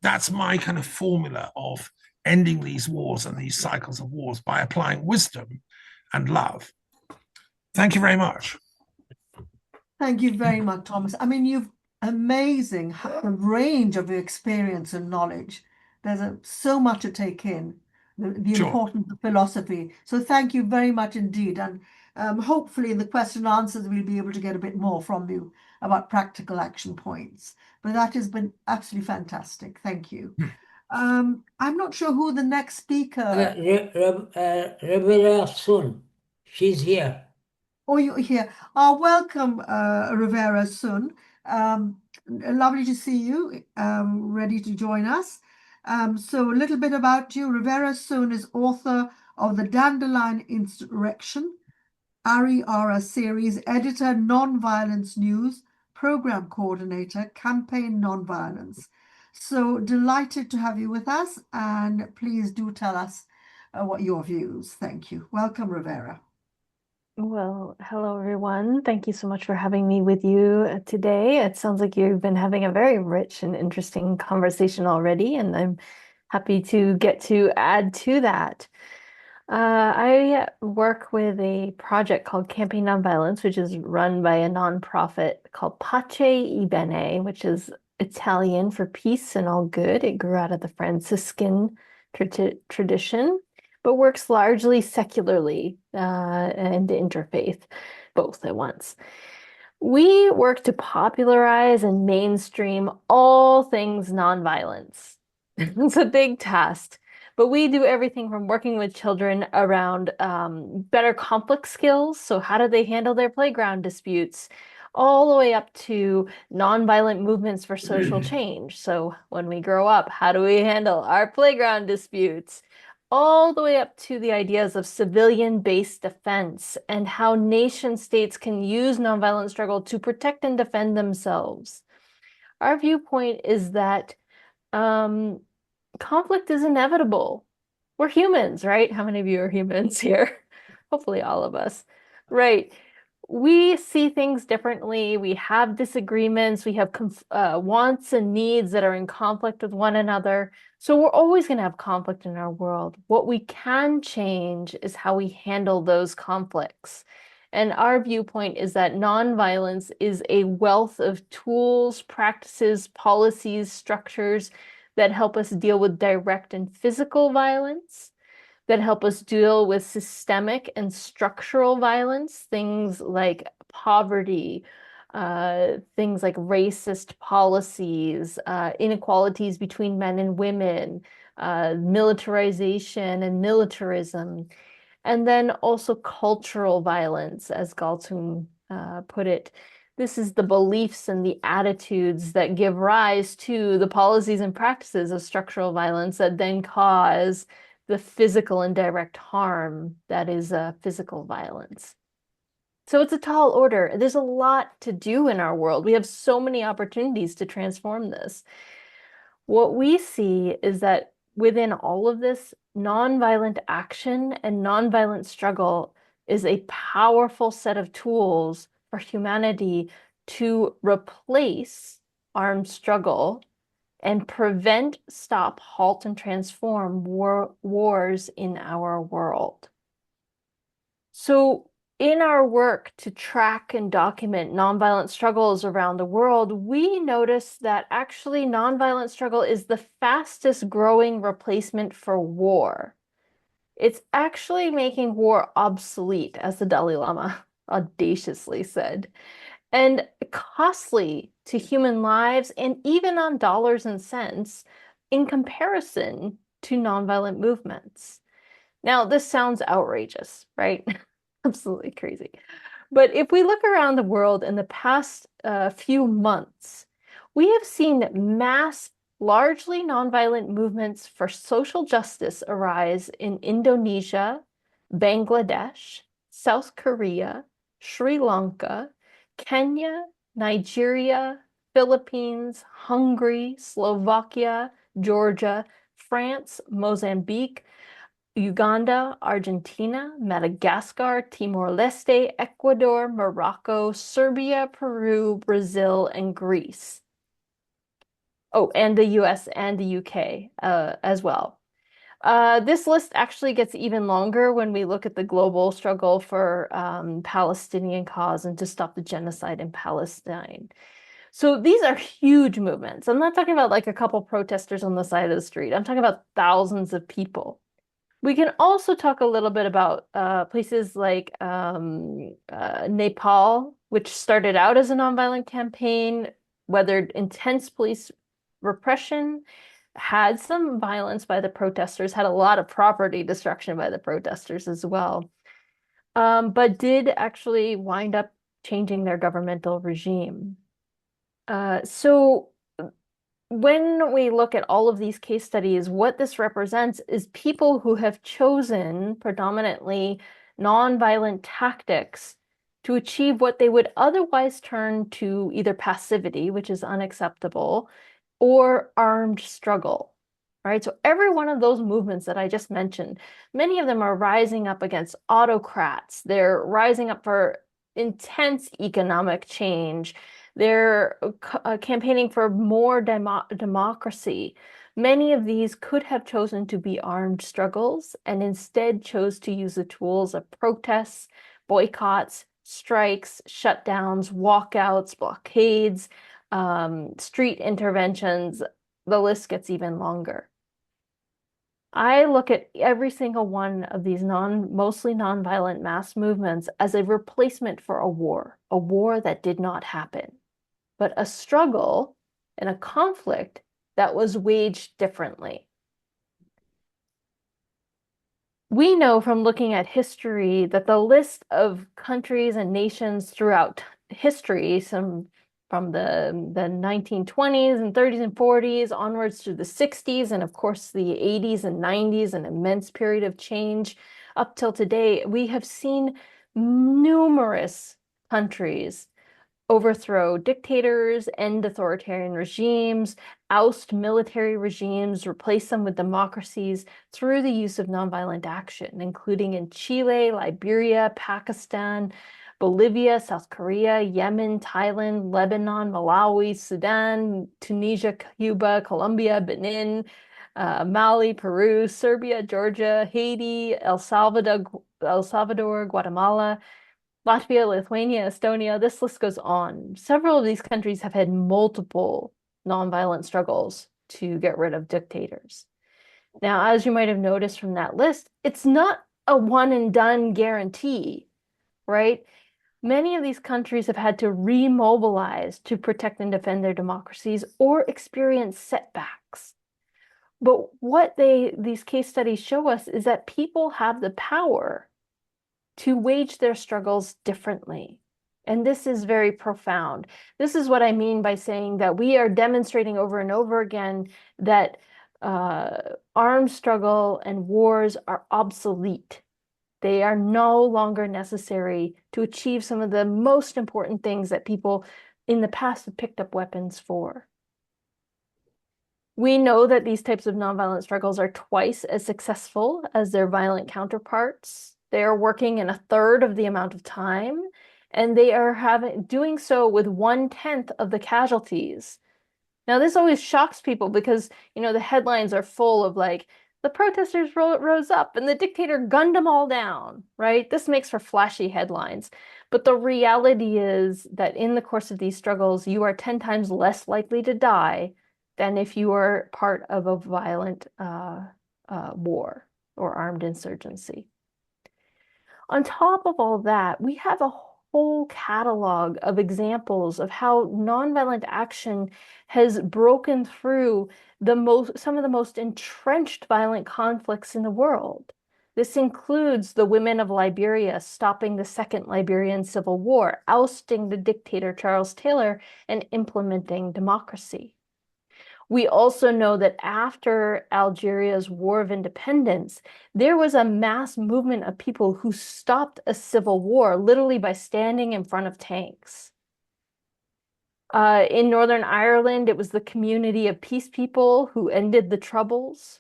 that's my kind of formula of ending these wars and these cycles of wars, by applying wisdom and love. Thank you very much. Thank you very much, Thomas. I mean, you've amazing range of experience and knowledge. There's so much to take in, the Sure. importance of philosophy. So thank you very much indeed. And hopefully in the question and answers, we'll be able to get a bit more from you about practical action points. But that has been absolutely fantastic. Thank you. I'm not sure who the next speaker. Rivera soon. She's here. Oh, you're here. Welcome, Rivera Sun. Lovely to see you, ready to join us. So a little bit about you. Rivera Sun is author of the Dandelion Insurrection, Ari series, editor, Nonviolence News, program coordinator, campaign Nonviolence. So delighted to have you with us, and please do tell us what your views. Thank you. Welcome, Rivera. Well, hello everyone. Thank you so much for having me with you today. It sounds like you've been having a very rich and interesting conversation already, and I'm happy to get to add to that. I work with a project called Campaign Nonviolence, which is run by a nonprofit called Pace e Bene, which is Italian for peace and all good. It grew out of the Franciscan tradition, but works largely secularly and interfaith, both at once. We work to popularize and mainstream all things nonviolence. It's a big task, but we do everything from working with children around better conflict skills. So how do they handle their playground disputes? All the way up to nonviolent movements for social change. So when we grow up, how do we handle our playground disputes? All the way up to the ideas of civilian-based defense and how nation states can use nonviolent struggle to protect and defend themselves. Our viewpoint is that conflict is inevitable. We're humans, right? How many of you are humans here? Hopefully all of us. Right. We see things differently. We have disagreements. We have wants and needs that are in conflict with one another. So we're always going to have conflict in our world. What we can change is how we handle those conflicts. And our viewpoint is that nonviolence is a wealth of tools, practices, policies, structures that help us deal with direct and physical violence, that help us deal with systemic and structural violence, things like poverty, things like racist policies, inequalities between men and women, militarization and militarism, and then also cultural violence, as Galtung put it. This is the beliefs and the attitudes that give rise to the policies and practices of structural violence that then cause the physical and direct harm that is physical violence. So it's a tall order. There's a lot to do in our world. We have so many opportunities to transform this. What we see is that within all of this, nonviolent action and nonviolent struggle is a powerful set of tools for humanity to replace armed struggle and prevent, stop, halt, and transform wars in our world. So in our work to track and document nonviolent struggles around the world, we notice that actually nonviolent struggle is the fastest growing replacement for war. It's actually making war obsolete, as the Dalai Lama audaciously said, and costly to human lives and even on dollars and cents in comparison to nonviolent movements. Now, this sounds outrageous, right? Absolutely crazy. But if we look around the world in the past few months, we have seen mass, largely nonviolent movements for social justice arise in Indonesia, Bangladesh, South Korea, Sri Lanka, Kenya, Nigeria, Philippines, Hungary, Slovakia, Georgia, France, Mozambique, Uganda, Argentina, Madagascar, Timor-Leste, Ecuador, Morocco, Serbia, Peru, Brazil, and Greece. Oh, and the US and the UK as well. This list actually gets even longer when we look at the global struggle for Palestinian cause and to stop the genocide in Palestine. So these are huge movements. I'm not talking about like a couple protesters on the side of the street. I'm talking about thousands of people. We can also talk a little bit about places like Nepal, which started out as a nonviolent campaign, weathered intense police repression, had some violence by the protesters, had a lot of property destruction by the protesters as well, but did actually wind up changing their governmental regime. So when we look at all of these case studies, what this represents is people who have chosen predominantly nonviolent tactics to achieve what they would otherwise turn to either passivity, which is unacceptable, or armed struggle, right? So every one of those movements that I just mentioned, many of them are rising up against autocrats. They're rising up for intense economic change. They're campaigning for more democracy. Many of these could have chosen to be armed struggles and instead chose to use the tools of protests, boycotts, strikes, shutdowns, walkouts, blockades, street interventions. The list gets even longer. I look at every single one of these mostly nonviolent mass movements as a replacement for a war that did not happen, but a struggle and a conflict that was waged differently. We know from looking at history that the list of countries and nations throughout history, some from the 1920s and 30s and 40s onwards to the 60s, and of course the 80s and 90s, an immense period of change up till today, we have seen numerous countries overthrow dictators, end authoritarian regimes, oust military regimes, replace them with democracies through the use of nonviolent action, including in Chile, Liberia, Pakistan, Bolivia, South Korea, Yemen, Thailand, Lebanon, Malawi, Sudan, Tunisia, Cuba, Colombia, Benin, Mali, Peru, Serbia, Georgia, Haiti, El Salvador, Guatemala, Latvia, Lithuania, Estonia, this list goes on. Several of these countries have had multiple nonviolent struggles to get rid of dictators. Now, as you might have noticed from that list, it's not a one and done guarantee, right? Many of these countries have had to remobilize to protect and defend their democracies or experience setbacks. But what these case studies show us is that people have the power to wage their struggles differently. And this is very profound. This is what I mean by saying that we are demonstrating over and over again that armed struggle and wars are obsolete. They are no longer necessary to achieve some of the most important things that people in the past have picked up weapons for. We know that these types of nonviolent struggles are twice as successful as their violent counterparts. They are working in a third of the amount of time, and they are doing so with 1/10 of the casualties. Now, this always shocks people because, the headlines are full of like, the protesters rose up and the dictator gunned them all down, right? This makes for flashy headlines. But the reality is that in the course of these struggles, you are 10 times less likely to die than if you are part of a violent war or armed insurgency. On top of all that, we have a whole catalog of examples of how nonviolent action has broken through some of the most entrenched violent conflicts in the world. This includes the women of Liberia stopping the Second Liberian Civil War, ousting the dictator Charles Taylor, and implementing democracy. We also know that after Algeria's War of Independence, there was a mass movement of people who stopped a civil war literally by standing in front of tanks. In Northern Ireland, it was the community of peace people who ended the Troubles.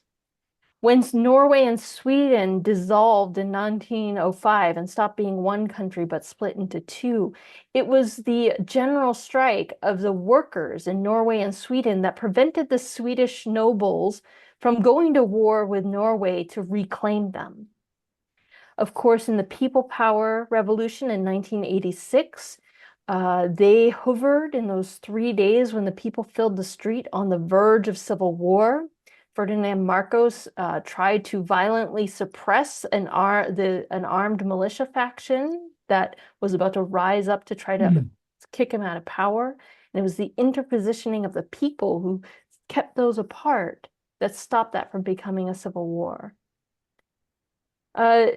When Norway and Sweden dissolved in 1905 and stopped being one country but split into two, it was the general strike of the workers in Norway and Sweden that prevented the Swedish nobles from going to war with Norway to reclaim them. Of course, in the People Power Revolution in 1986, they hovered in those 3 days when the people filled the street on the verge of civil war. Ferdinand Marcos tried to violently suppress an armed militia faction that was about to rise up to try to kick him out of power. And it was the interpositioning of the people who kept those apart. that stop that from becoming a civil war.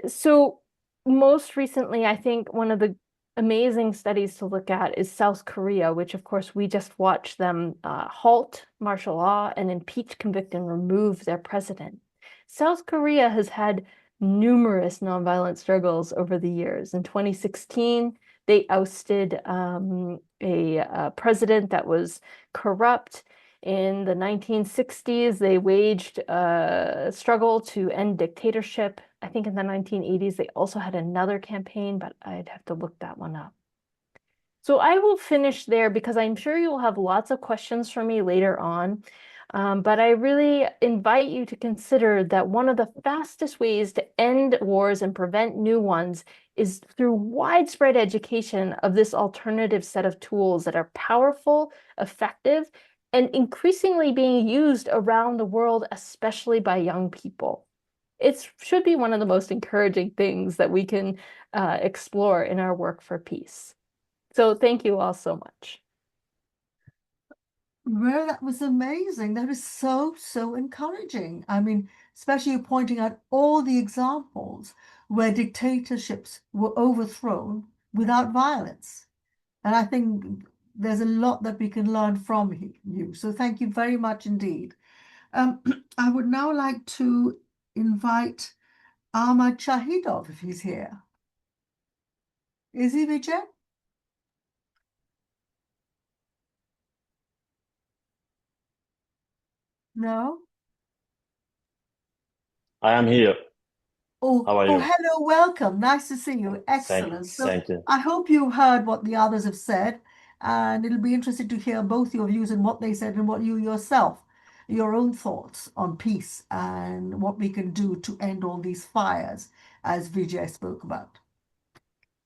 So most recently, I think one of the amazing studies to look at is South Korea, which of course we just watched them halt martial law and impeach, convict, and remove their president. South Korea has had numerous nonviolent struggles over the years. In 2016, they ousted a president that was corrupt. In the 1960s, they waged a struggle to end dictatorship. I think in the 1980s, they also had another campaign, but I'd have to look that one up. So I will finish there because I'm sure you'll have lots of questions for me later on. But I really invite you to consider that one of the fastest ways to end wars and prevent new ones is through widespread education of this alternative set of tools that are powerful, effective, and increasingly being used around the world, especially by young people. It should be one of the most encouraging things that we can explore in our work for peace. So thank you all so much. Well, that was amazing. That is so, so encouraging. I mean, especially you pointing out all the examples where dictatorships were overthrown without violence. And I think there's a lot that we can learn from you. So thank you very much indeed. I would now like to invite Ahmad Shahidov if he's here. Is he, Vijay? No? I am here. Oh, How are you? hello, welcome. Nice to see you. Excellent. So Thank you. I hope you heard what the others have said, and it'll be interesting to hear both your views and what they said and what you yourself, your own thoughts on peace and what we can do to end all these fires, as Vijay spoke about.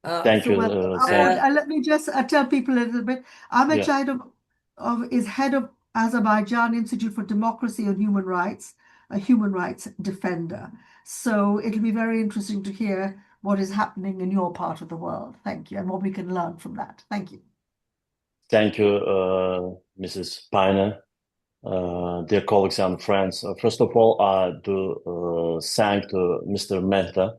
Thank So you. let me just tell people a little bit. Ahmed Yeah. Shahidov is head of Azerbaijan Institute for Democracy and Human Rights, a human rights defender. So it'll be very interesting to hear what is happening in your part of the world. Thank you, and what we can learn from that. Thank you. Thank you, Mrs. Payne, dear colleagues and friends. First of all, I do thank to Mr. Mehta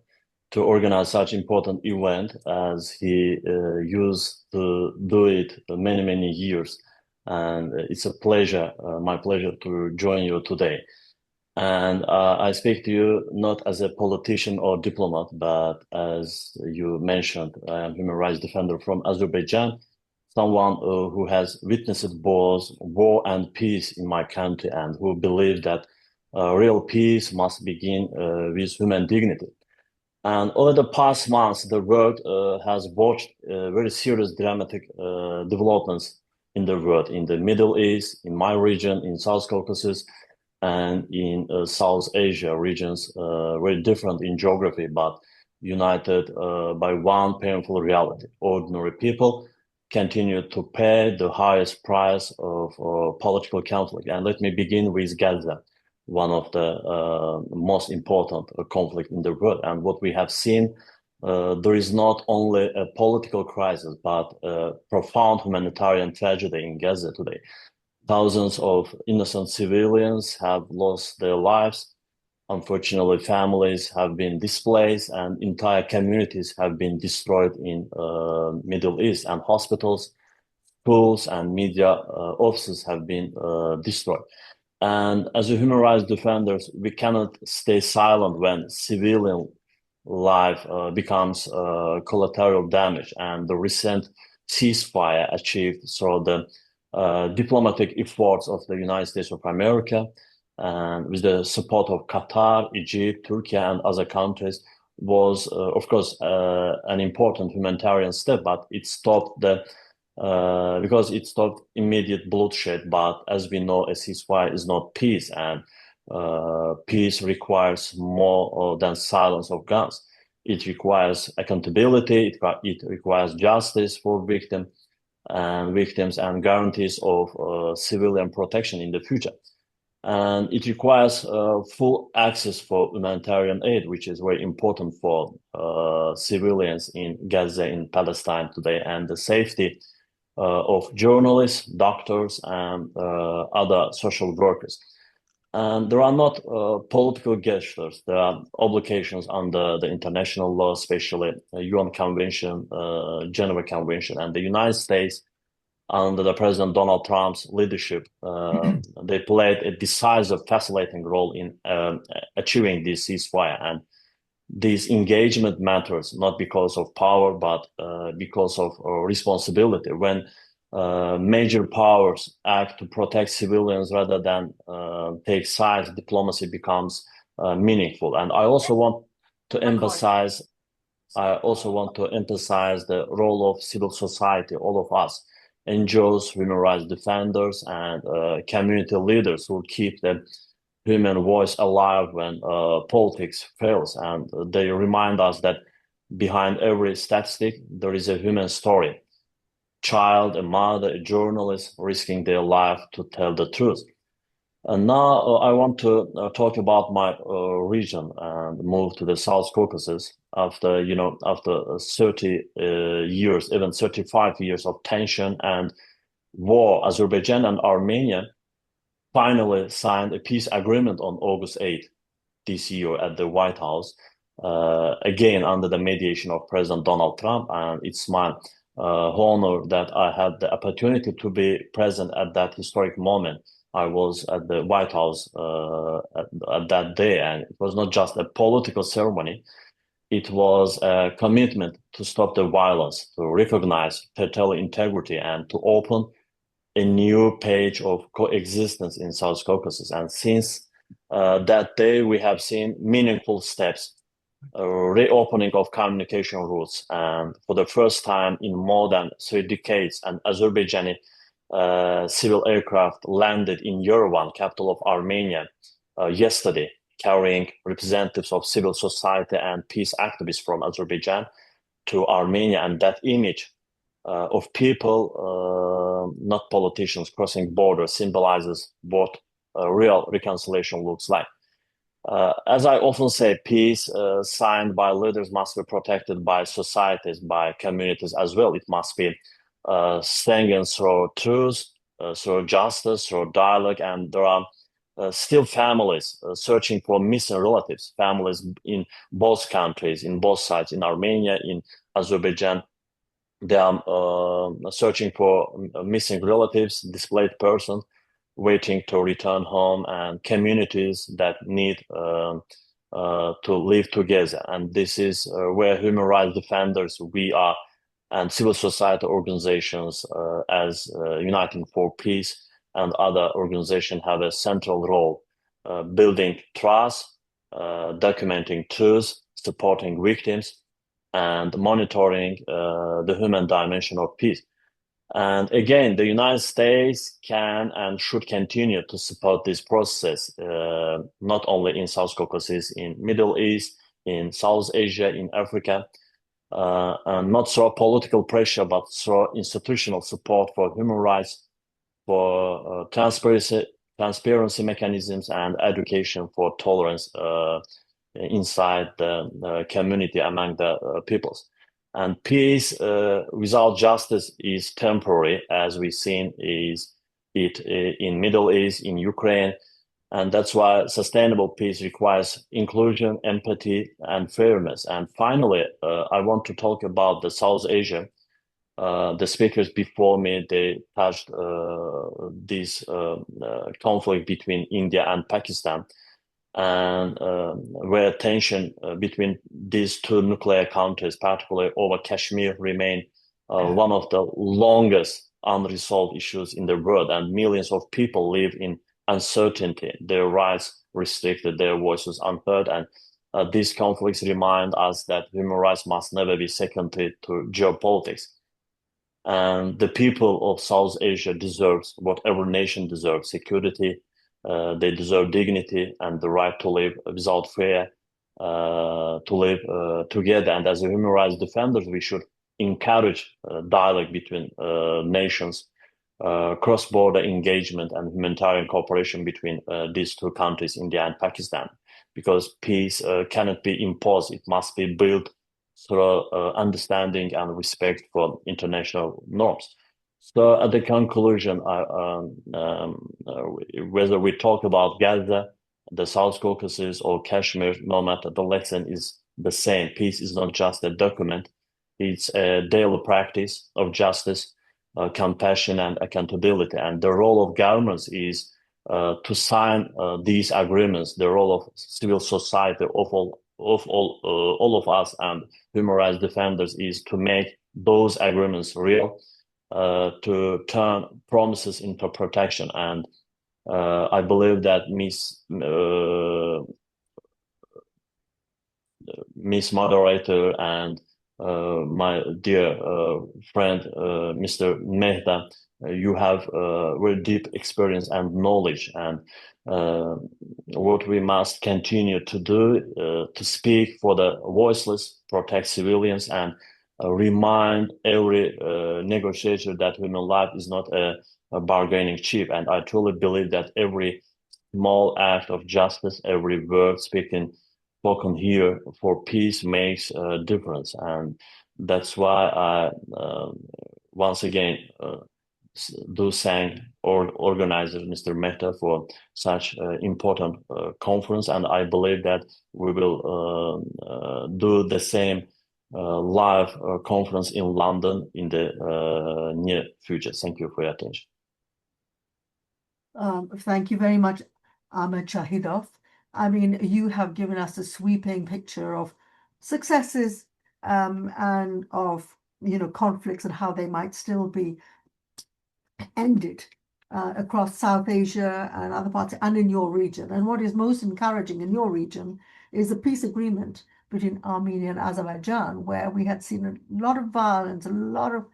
to organize such important event as he used to do it many, many years. And it's a pleasure, my pleasure to join you today. And I speak to you not as a politician or diplomat, but as you mentioned, I am a human rights defender from Azerbaijan, someone who has witnessed both war and peace in my country and who believe that real peace must begin with human dignity. And over the past months, the world has watched very serious dramatic developments in the world, in the Middle East, in my region, in South Caucasus, and in South Asia regions, very different in geography, but united by one painful reality. Ordinary people continue to pay the highest price of political conflict. And let me begin with Gaza, one of the most important conflict in the world. And what we have seen, there is not only a political crisis, but a profound humanitarian tragedy in Gaza today. Thousands of innocent civilians have lost their lives. Unfortunately, families have been displaced and entire communities have been destroyed in Middle East, and hospitals, schools, and media offices have been destroyed. And as a human rights defenders, we cannot stay silent when civilian life becomes collateral damage. And the recent ceasefire achieved through the diplomatic efforts of the United States of America and with the support of Qatar, Egypt, Turkey, and other countries was, of course, an important humanitarian step, but it stopped because it stopped immediate bloodshed. But as we know, a ceasefire is not peace, and peace requires more than silence of guns. It requires accountability, it requires justice for victims and guarantees of civilian protection in the future. And it requires full access for humanitarian aid, which is very important for civilians in Gaza, in Palestine today, and the safety of journalists, doctors, and other social workers. And there are not political gestures. There are obligations under the international law, especially UN Convention, Geneva Convention, and the United States under the President Donald Trump's leadership. They played a decisive, facilitating role in achieving this ceasefire. And this engagement matters not because of power, but because of responsibility. When major powers act to protect civilians rather than take sides, diplomacy becomes meaningful. And I also want to emphasize the role of civil society, all of us, NGOs, human rights defenders, and community leaders who keep the human voice alive when politics fails. And they remind us that behind every statistic, there is a human story. Child, a mother, a journalist risking their life to tell the truth. And now I want to talk about my region and move to the South Caucasus. After 30 years, even 35 years of tension and war, Azerbaijan and Armenia finally signed a peace agreement on August 8th this year at the White House, again under the mediation of President Donald Trump. And it's my honor that I had the opportunity to be present at that historic moment. I was at the White House at that day, and it was not just a political ceremony. It was a commitment to stop the violence, to recognize territorial integrity, and to open a new page of coexistence in South Caucasus. And since that day, we have seen meaningful steps, reopening of communication routes, and for the first time in more than 3 decades, an Azerbaijani civil aircraft landed in Yerevan, capital of Armenia, yesterday, carrying representatives of civil society and peace activists from Azerbaijan to Armenia. And that image of people, not politicians, crossing borders symbolizes what real reconciliation looks like. As I often say, peace signed by leaders must be protected by societies, by communities as well. It must be strengthened through truth, through justice, through dialogue. And there are still families searching for missing relatives, families in both countries, in both sides, in Armenia, in Azerbaijan. They are searching for missing relatives, displaced persons, waiting to return home, and communities that need to live together. And this is where human rights defenders, we are, and civil society organizations as Uniting for Peace and other organizations have a central role, building trust, documenting truth, supporting victims, and monitoring the human dimension of peace. And again, the United States can and should continue to support this process, not only in South Caucasus, in Middle East, in South Asia, in Africa, and not through political pressure, but through institutional support for human rights, for transparency mechanisms, and education for tolerance inside the community, among the peoples. And peace without justice is temporary, as we've seen it in Middle East, in Ukraine. And that's why sustainable peace requires inclusion, empathy, and fairness. And finally, I want to talk about the South Asia. The speakers before me, they touched this conflict between India and Pakistan, and where tension between these two nuclear countries, particularly over Kashmir, remain one of the longest unresolved issues in the world, and millions of people live in uncertainty, their rights restricted, their voices unheard. And these conflicts remind us that human rights must never be secondary to geopolitics. And the people of South Asia deserves what every nation deserves: security. They deserve dignity and the right to live without fear, to live together. And as human rights defenders, we should encourage dialogue between nations, cross-border engagement, and humanitarian cooperation between these two countries, India and Pakistan, because peace cannot be imposed. It must be built through understanding and respect for international norms. So at the conclusion, whether we talk about Gaza, the South Caucasus, or Kashmir, no matter, the lesson is the same. Peace is not just a document; it's a daily practice of justice, compassion, and accountability. And the role of governments is to sign these agreements. The role of civil society, all of us, and human rights defenders is to make those agreements real. To turn promises into protection. And I believe that Miss Moderator and my dear friend, Mr. Mehta, you have very deep experience and knowledge. And what we must continue to do to speak for the voiceless, protect civilians, and remind every negotiator that human life is not a bargaining chip. And I truly believe that every small act of justice, every word spoken here for peace makes a difference. And that's why I once again do thank organizer Mr. Mehta for such important conference. And I believe that we will do the same live conference in London in the near future. Thank you for your attention. Thank you very much, Ahmed Shahidov. I mean, you have given us a sweeping picture of successes and of, conflicts and how they might still be ended across South Asia and other parts and in your region. And what is most encouraging in your region is a peace agreement between Armenia and Azerbaijan, where we had seen a lot of violence, a lot of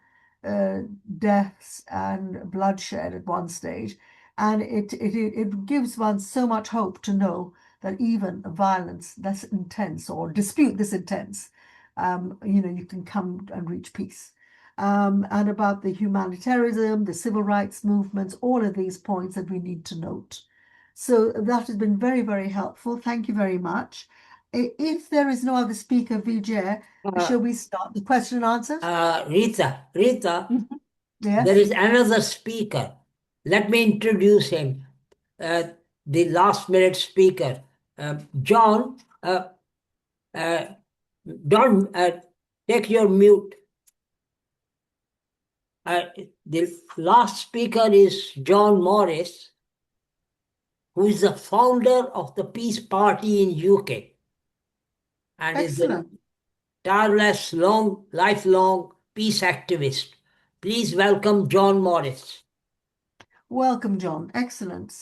deaths and bloodshed at one stage. And it gives one so much hope to know that even violence that's intense or dispute this intense, you can come and reach peace. And about the humanitarianism, the civil rights movements, all of these points that we need to note. So that has been very, very helpful. Thank you very much. If there is no other speaker, Vijay, shall we start the question and answers? Rita, Yes. there is another speaker. Let me introduce him. The last minute speaker, John. John, take your mute. The last speaker is John Morris, who is the founder of the Peace Party in UK, and Excellent. is a tireless, lifelong peace activist. Please welcome John Morris. Welcome, John. Excellent.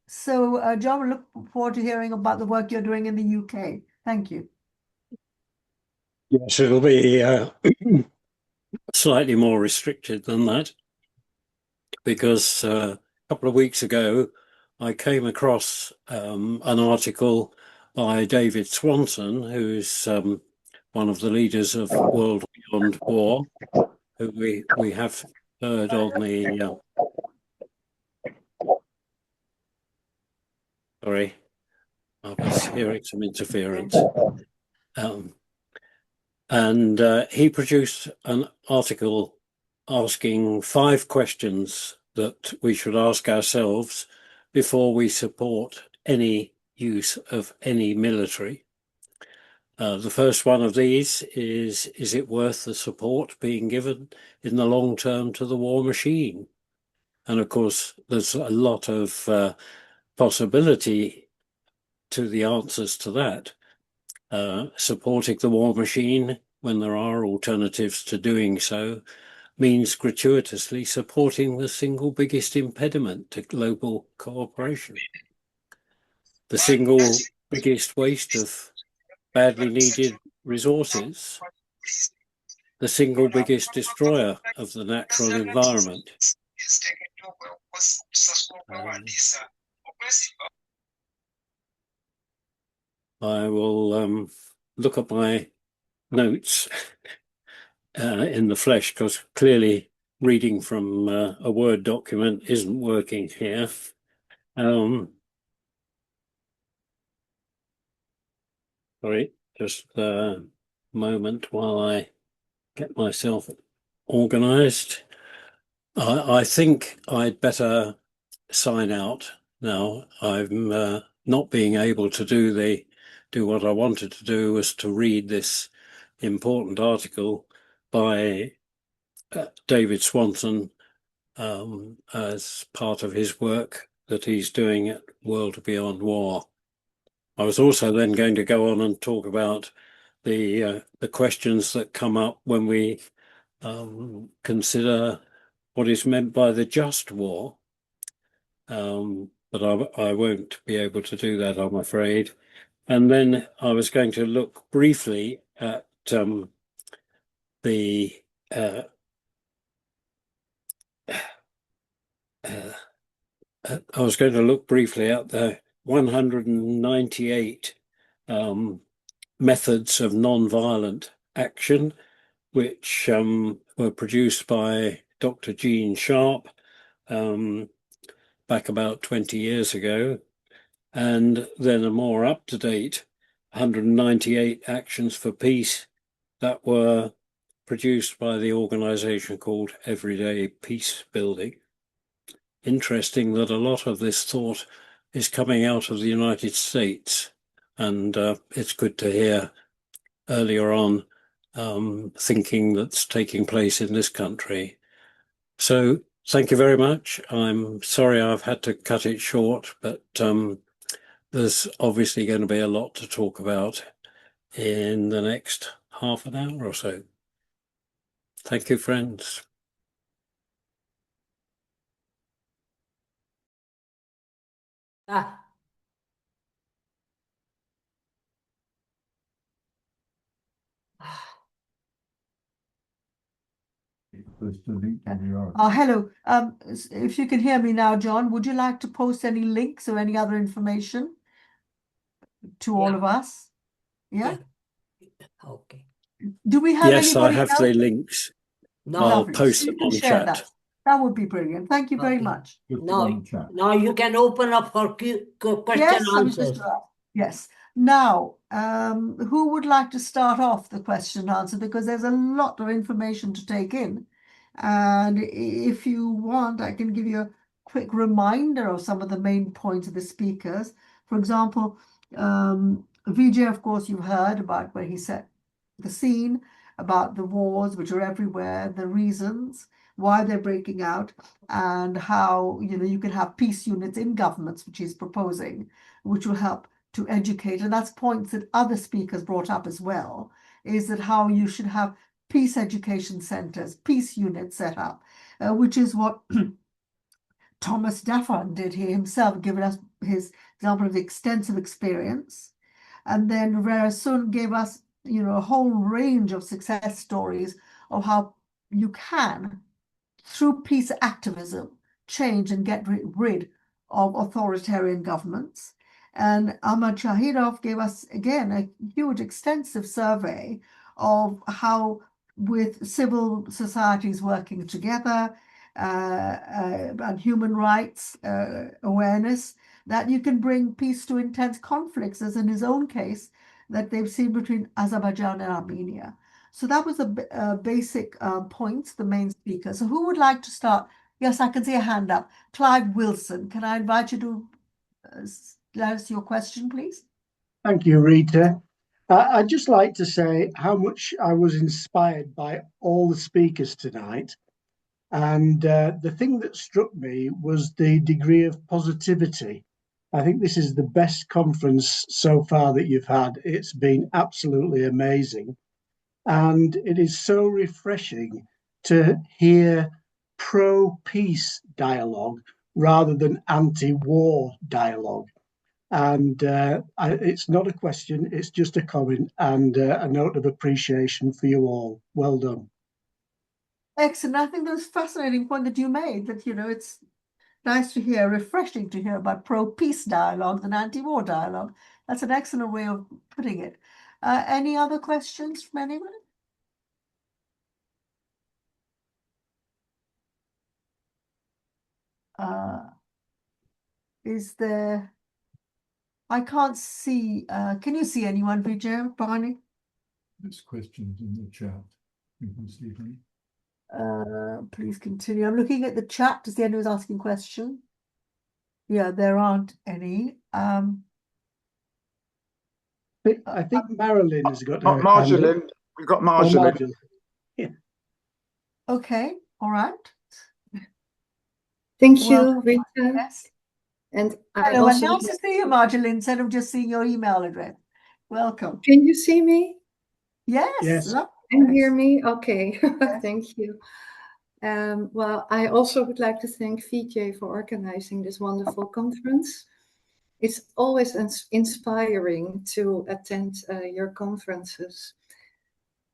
So, John, we look forward to hearing about the work you're doing in the UK. Thank you. Yes, it'll be slightly more restricted than that, because a couple of weeks ago I came across an article by David Swanson, who's one of the leaders of World Beyond War, who we have heard on the sorry, I was hearing some interference. And he produced an article asking 5 questions that we should ask ourselves before we support any use of any military. The first one of these is it worth the support being given in the long term to the war machine? And of course, there's a lot of possibility to the answers to that. Supporting the war machine when there are alternatives to doing so means gratuitously supporting the single biggest impediment to global cooperation. The single biggest waste of badly needed resources. The single biggest destroyer of the natural environment. I will look at my notes in the flesh, because clearly reading from a Word document isn't working here. Sorry, just a moment while I get myself organized. I think I'd better sign out now. I'm not being able to do what I wanted to do, was to read this important article by David Swanson as part of his work that he's doing at World Beyond War. I was also then going to go on and talk about the questions that come up when we consider what is meant by the just war. But I won't be able to do that, I'm afraid. And then I was going to look briefly at the I was going to look briefly at the 198 methods of non-violent action, which were produced by Dr. Gene Sharp back about 20 years ago, and then a more up-to-date 198 actions for peace that were produced by the organization called Everyday Peace Building. Interesting that a lot of this thought is coming out of the United States, and it's good to hear earlier on thinking that's taking place in this country. So thank you very much. I'm sorry I've had to cut it short, but there's obviously going to be a lot to talk about in the next half an hour or so. Thank you, friends. Ah, Hello. If you can hear me now, John, would you like to post any links or any other information to all Yeah. of us? Yeah. okay. Do we have Yes, I anybody have else? the links. No, I'll Lovely. post So you them can on share chat. that. That would be brilliant. Thank you very Okay. much. now you can open up for question Yes, I was just answers. gonna ask. Yes. Now, who would like to start off the question and answer? Because there's a lot of information to take in. And if you want, I can give you a quick reminder of some of the main points of the speakers. For example, Vijay, of course, you've heard about where he set the scene, about the wars which are everywhere, the reasons why they're breaking out, and how you can have peace units in governments, which he's proposing, which will help to educate. And that's points that other speakers brought up as well, is that how you should have peace education centers, peace units set up, which is what Thomas Daffern did here himself, given us his example of extensive experience. And then Rivera soon gave us, a whole range of success stories of how you can, through peace activism, change and get rid of authoritarian governments. And Ahmad Shahidov gave us, again, a huge, extensive survey of how, with civil societies working together and human rights awareness, that you can bring peace to intense conflicts, as in his own case, that they've seen between Azerbaijan and Armenia. So that was the basic points, the main speaker. So who would like to start? Yes, I can see a hand up. Clive Wilson, can I invite you to let us your question, please? Thank you, Rita. I'd just like to say how much I was inspired by all the speakers tonight. And the thing that struck me was the degree of positivity. I think this is the best conference so far that you've had. It's been absolutely amazing. And it is so refreshing to hear pro-peace dialogue rather than anti-war dialogue. And it's not a question, it's just a comment and a note of appreciation for you all. Well done. Excellent. I think that was a fascinating point that you made, that, it's nice to hear, refreshing to hear about pro-peace dialogue than anti-war dialogue. That's an excellent way of putting it. Any other questions from anyone? Is there? I can't see. Can you see anyone, Vijay, Barney? There's questions in the chat. You can see them. Please continue. I'm looking at the chat to see anyone who's asking question. Yeah, there aren't any. I think Marilyn has got her hand up. Marjolin, we've got Oh, Marjolin. Marjolin. Yeah. Okay, all right. Thank you, Welcome. Rita. Yes. And I Hello, and also nice to see you, Marjolin, instead of just seeing your email address. Welcome. can you see me Yes. Yes. and hear me? Okay, Yes. thank you. Well, I also would like to thank Vijay for organizing this wonderful conference. It's always inspiring to attend your conferences.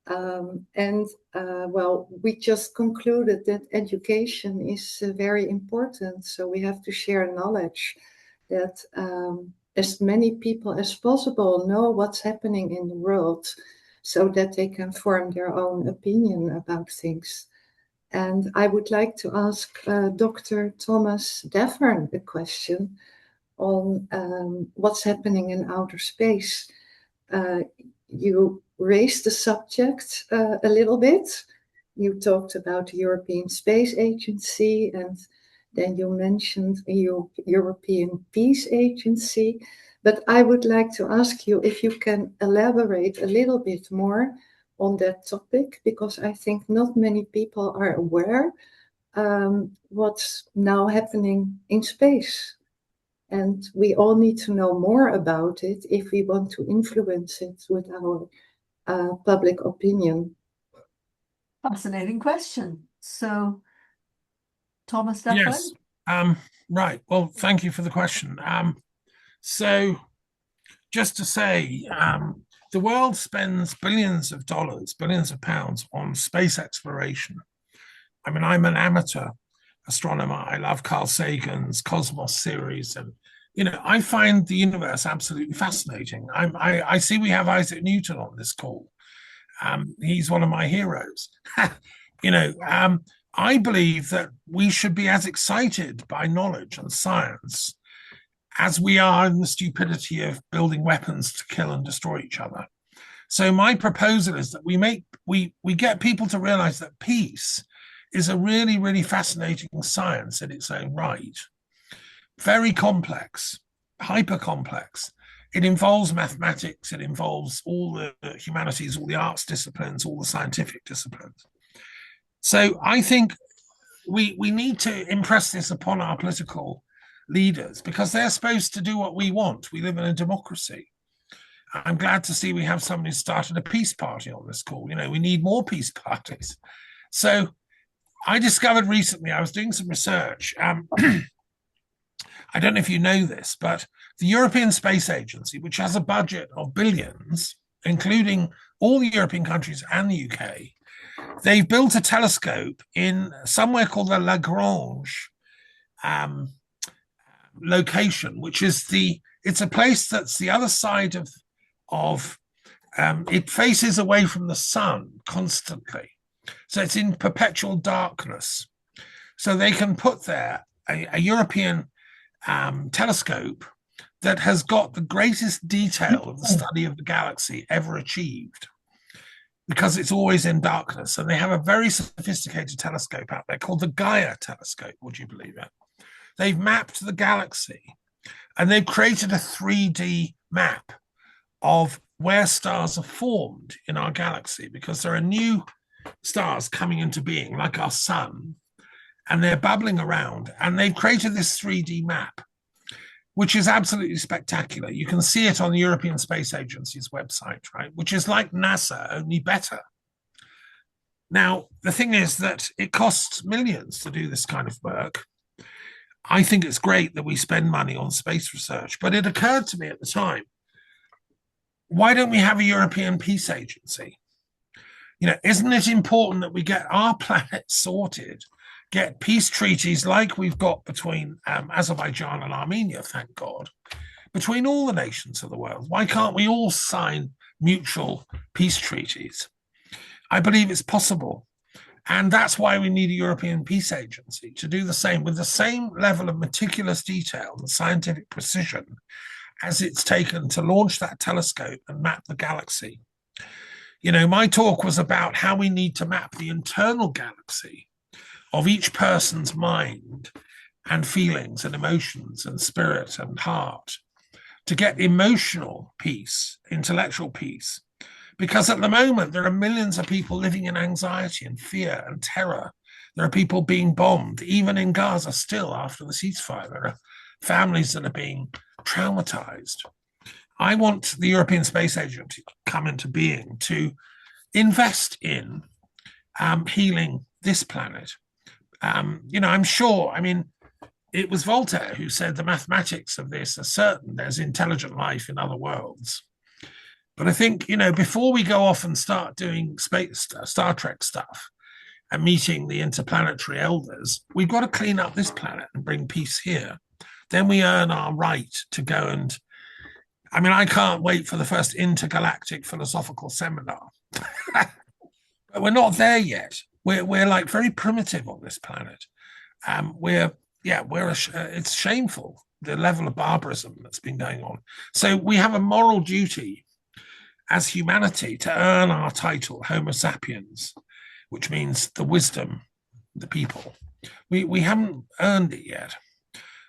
Well, we just concluded that education is very important. So we have to share knowledge that as many people as possible know what's happening in the world so that they can form their own opinion about things. And I would like to ask Dr. Thomas Daffern a question on what's happening in outer space. You raised the subject a little bit. You talked about the European Space Agency, and then you mentioned European Peace Agency. But I would like to ask you if you can elaborate a little bit more on that topic, because I think not many people are aware what's now happening in space. And we all need to know more about it if we want to influence it with our public opinion. Fascinating question. So, Thomas Daffern? Yes. Right. Well, thank you for the question. So just to say, the world spends billions of dollars, billions of pounds on space exploration. I mean, I'm an amateur astronomer. I love Carl Sagan's Cosmos series, and I find the universe absolutely fascinating. I see we have Isaac Newton on this call. He's one of my heroes. I believe that we should be as excited by knowledge and science as we are in the stupidity of building weapons to kill and destroy each other. So my proposal is that we get people to realize that peace is a really, really fascinating science in its own right. Very complex, hyper complex. It involves mathematics, it involves all the humanities, all the arts disciplines, all the scientific disciplines. So I think we need to impress this upon our political leaders, because they're supposed to do what we want. We live in a democracy. I'm glad to see we have somebody who started a peace party on this call. We need more peace parties. So I discovered recently, I was doing some research. I don't know if you know this, but the European Space Agency, which has a budget of billions, including all the European countries and the UK, they've built a telescope in somewhere called the Lagrange location, which is it's a place that's the other side of it faces away from the sun constantly. So it's in perpetual darkness. So they can put there a European telescope that has got the greatest detail of the study of the galaxy ever achieved, because it's always in darkness. And they have a very sophisticated telescope out there called the Gaia telescope. Would you believe it? They've mapped the galaxy and they've created a 3D map of where stars are formed in our galaxy, because there are new stars coming into being, like our sun, and they're bubbling around, and they've created this 3D map, which is absolutely spectacular. You can see it on the European Space Agency's website, right? Which is like NASA, only better. Now, the thing is that it costs millions to do this kind of work. I think it's great that we spend money on space research, but it occurred to me at the time, why don't we have a European Peace Agency? Isn't it important that we get our planet sorted, get peace treaties like we've got between Azerbaijan and Armenia, thank God, between all the nations of the world? Why can't we all sign mutual peace treaties? I believe it's possible. And that's why we need a European Peace Agency to do the same, with the same level of meticulous detail and scientific precision as it's taken to launch that telescope and map the galaxy. You know, my talk was about how we need to map the internal galaxy of each person's mind and feelings and emotions and spirit and heart to get emotional peace, intellectual peace. Because at the moment, there are millions of people living in anxiety and fear and terror. There are people being bombed, even in Gaza still after the ceasefire. There are families that are being traumatized. I want the European Space Agency to come into being to invest in healing this planet. You know, I'm sure, I mean, it was Voltaire who said the mathematics of this are certain. There's intelligent life in other worlds. But I think, you know, before we go off and start doing space Star Trek stuff and meeting the interplanetary elders, we've got to clean up this planet and bring peace here. Then we earn our right to go and, I mean, I can't wait for the first intergalactic philosophical seminar. But we're not there yet. We're like very primitive on this planet. It's shameful, the level of barbarism that's been going on. So we have a moral duty as humanity to earn our title, Homo sapiens, which means the wisdom, the people. We haven't earned it yet.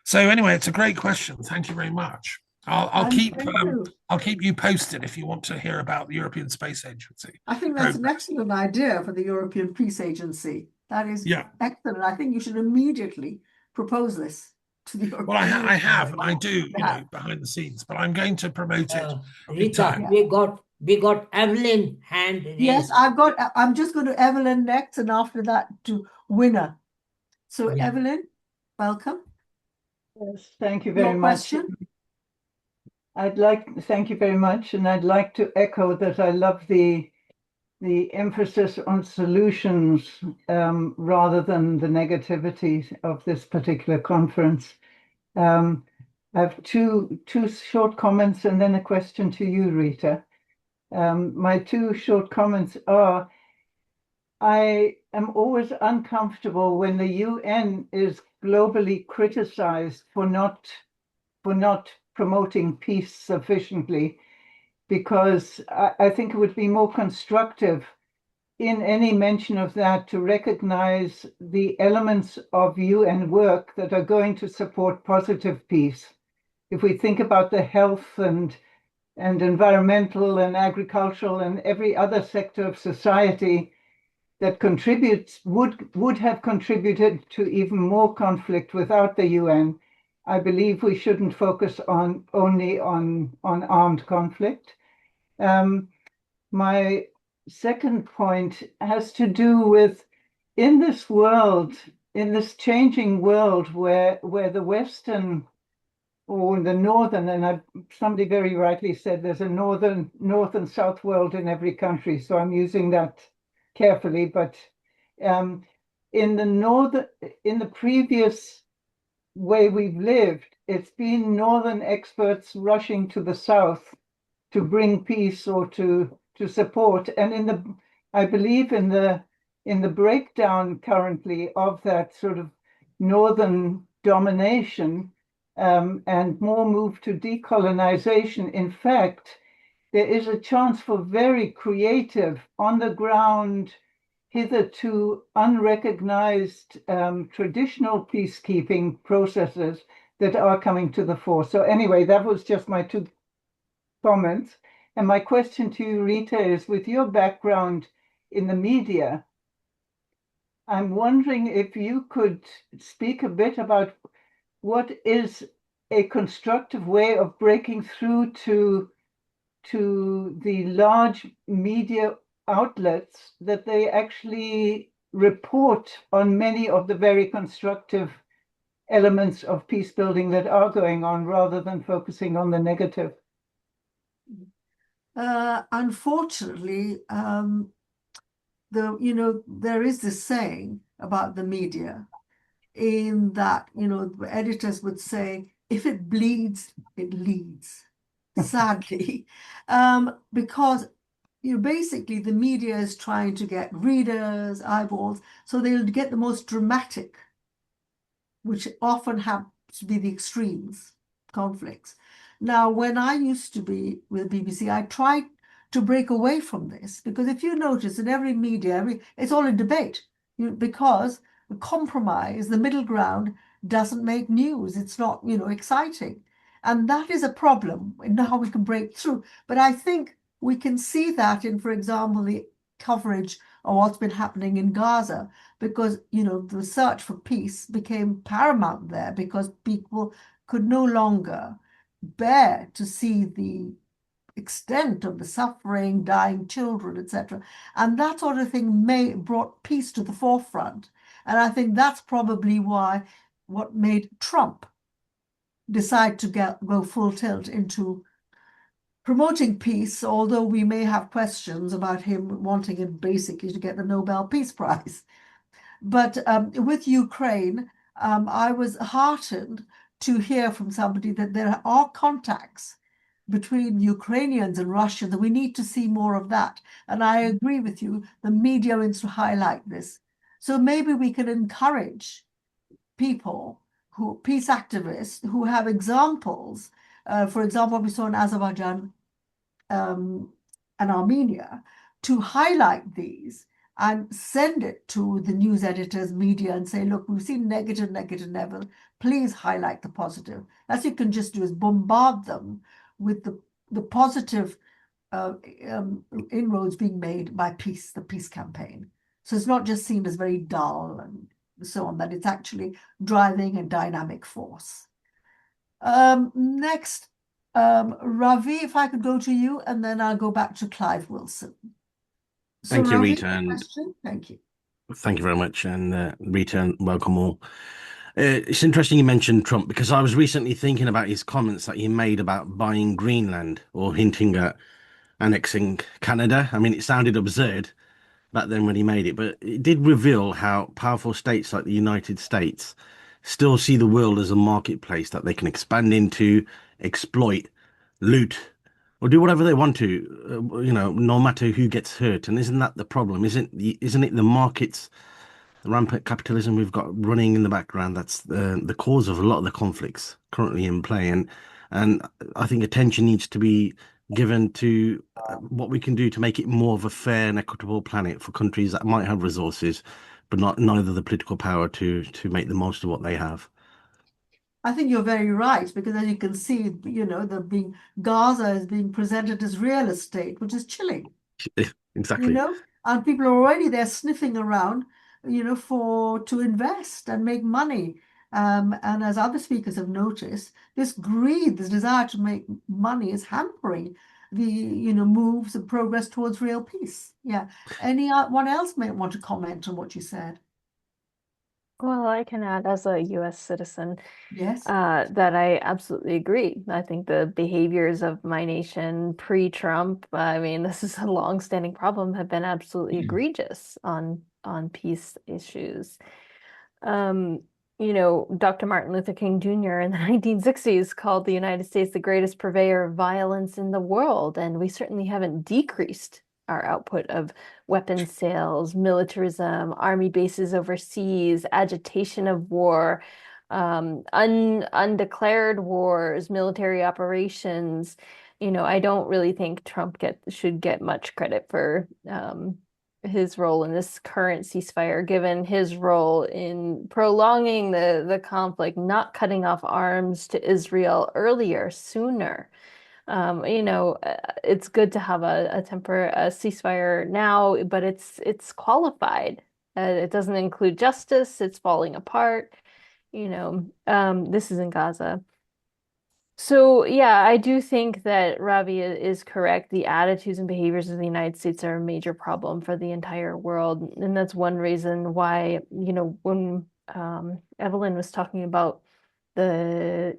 So anyway, it's a great question. Thank you very much. I'll keep you posted if you want to hear about the European Space Agency. I think that's an excellent idea for the European Peace Agency. That is excellent. I think you should immediately propose this to the European. Well, I have, and I do, you know, behind the scenes, but I'm going to promote it. Rita, we got Evelyn hand raised. Yes, I'm just going to Evelyn next, and after that to Winner. So Evelyn, welcome. Yes, thank you very Your much. question? Thank you very much, and I'd like to echo that I love the emphasis on solutions rather than the negativity of this particular conference. I have two short comments and then a question to you, Rita. My two short comments are, I am always uncomfortable when the UN is globally criticized for not promoting peace sufficiently, because I think it would be more constructive in any mention of that to recognize the elements of UN work that are going to support positive peace. If we think about the health and environmental and agricultural and every other sector of society that would have contributed to even more conflict without the UN, I believe we shouldn't focus only on armed conflict. My second point has to do with, in this world, in this changing world where the Western or the Northern, and somebody very rightly said there's a North and South world in every country, so I'm using that carefully, but in the previous way we've lived, it's been Northern experts rushing to the South to bring peace or to support. And I believe in the breakdown currently of that sort of Northern domination and more move to decolonization, in fact, there is a chance for very creative, on the ground, hitherto unrecognized traditional peacekeeping processes that are coming to the fore. So anyway, that was just my two comments. And my question to you, Rita, is, with your background in the media, I'm wondering if you could speak a bit about what is a constructive way of breaking through to the large media outlets, that they actually report on many of the very constructive elements of peace building that are going on, rather than focusing on the negative. Unfortunately, there is this saying about the media, in that, the editors would say, if it bleeds, it leads. Sadly, because basically the media is trying to get readers, eyeballs, so they'll get the most dramatic, which often happens to be the extremes, conflicts. Now, when I used to be with BBC, I tried to break away from this. Because if you notice in every media, it's all in debate because the compromise, the middle ground, doesn't make news. It's not, exciting. And that is a problem in how we can break through. But I think we can see that in, for example, the coverage of what's been happening in Gaza, because, the search for peace became paramount there because people could no longer bear to see the extent of the suffering, dying children, etc. And that sort of thing brought peace to the forefront. And I think that's probably what made Trump decide to go full tilt into promoting peace, although we may have questions about him wanting it basically to get the Nobel Peace Prize. But with Ukraine, I was heartened to hear from somebody that there are contacts between Ukrainians and Russians, and we need to see more of that. And I agree with you, the media needs to highlight this. So maybe we can encourage people peace activists who have examples. For example, we saw in Azerbaijan and Armenia, to highlight these and send it to the news editors, media, and say, look, we've seen negative level. Please highlight the positive. That's what you can just do is bombard them with the positive inroads being made by the peace campaign. So it's not just seen as very dull and so on, that it's actually driving a dynamic force. Next, Ravi, if I could go to you, and then I'll go back to Clive Wilson. So Thank you, Ravi, Rita, your and question? Thank you. thank you very much. And Rita, and welcome all. It's interesting you mentioned Trump, because I was recently thinking about his comments that he made about buying Greenland or hinting at annexing Canada. I mean, it sounded absurd back then when he made it, but it did reveal how powerful states like the United States still see the world as a marketplace that they can expand into, exploit, loot, or do whatever they want to, no matter who gets hurt. And isn't that the problem? Isn't it the markets, the rampant capitalism we've got running in the background, that's the cause of a lot of the conflicts currently in play? And I think attention needs to be given to what we can do to make it more of a fair and equitable planet for countries that might have resources, but neither the political power to make the most of what they have. I think you're very right, because as you can see, Gaza is being presented as real estate, which is chilling. Exactly. And people are already there sniffing around, to invest and make money. And as other speakers have noticed, this greed, this desire to make money is hampering the, moves and progress towards real peace. Yeah. Anyone else may want to comment on what you said? Well, I can add, as a US citizen, Yes. that I absolutely agree. I think the behaviors of my nation pre-Trump, I mean, this is a long-standing problem, have been absolutely egregious on peace issues. Dr. Martin Luther King Jr. in the 1960s called the United States the greatest purveyor of violence in the world, and we certainly haven't decreased our output of weapons sales, militarism, army bases overseas, agitation of war, undeclared wars, military operations. I don't really think Trump should get much credit for his role in this current ceasefire, given his role in prolonging the conflict, not cutting off arms to Israel sooner. It's good to have a ceasefire now, but it's qualified. It doesn't include justice. It's falling apart. This is in Gaza. So yeah, I do think that Ravi is correct. The attitudes and behaviors of the United States are a major problem for the entire world, and that's one reason why, when Evelyn was talking about the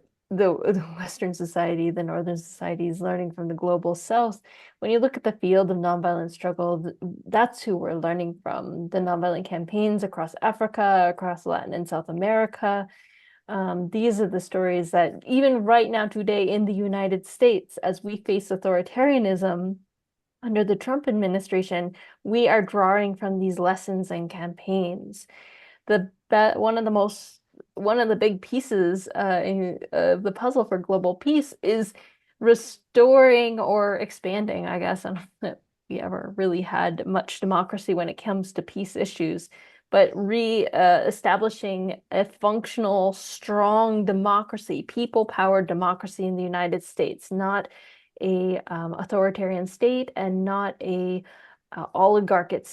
Western society, the Northern societies learning from the global South, when you look at the field of nonviolent struggle, that's who we're learning from. The nonviolent campaigns across Africa, across Latin and South America. These are the stories that even right now today in the United States, as we face authoritarianism under the Trump administration, we are drawing from these lessons and campaigns. One of the big pieces of the puzzle for global peace is restoring or expanding, I guess. I don't know if we ever really had much democracy when it comes to peace issues, but establishing a functional, strong democracy, people-powered democracy in the United States, not a authoritarian state and not a oligarchic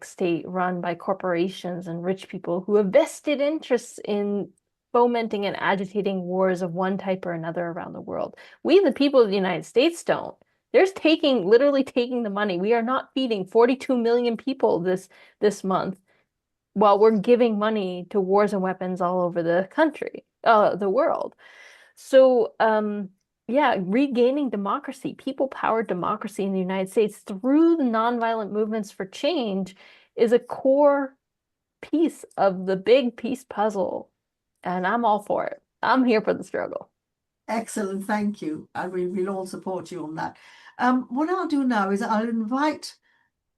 state run by corporations and rich people who have vested interests in fomenting and agitating wars of one type or another around the world. We, the people of the United States, don't. There's literally taking the money. We are not feeding 42 million people this month while we're giving money to wars and weapons all over the country, the world. So, yeah, regaining democracy, people-powered democracy in the United States through the nonviolent movements for change is a core piece of the big peace puzzle. And I'm all for it. I'm here for the struggle. Excellent, thank you. And we'll all support you on that. What I'll do now is I'll invite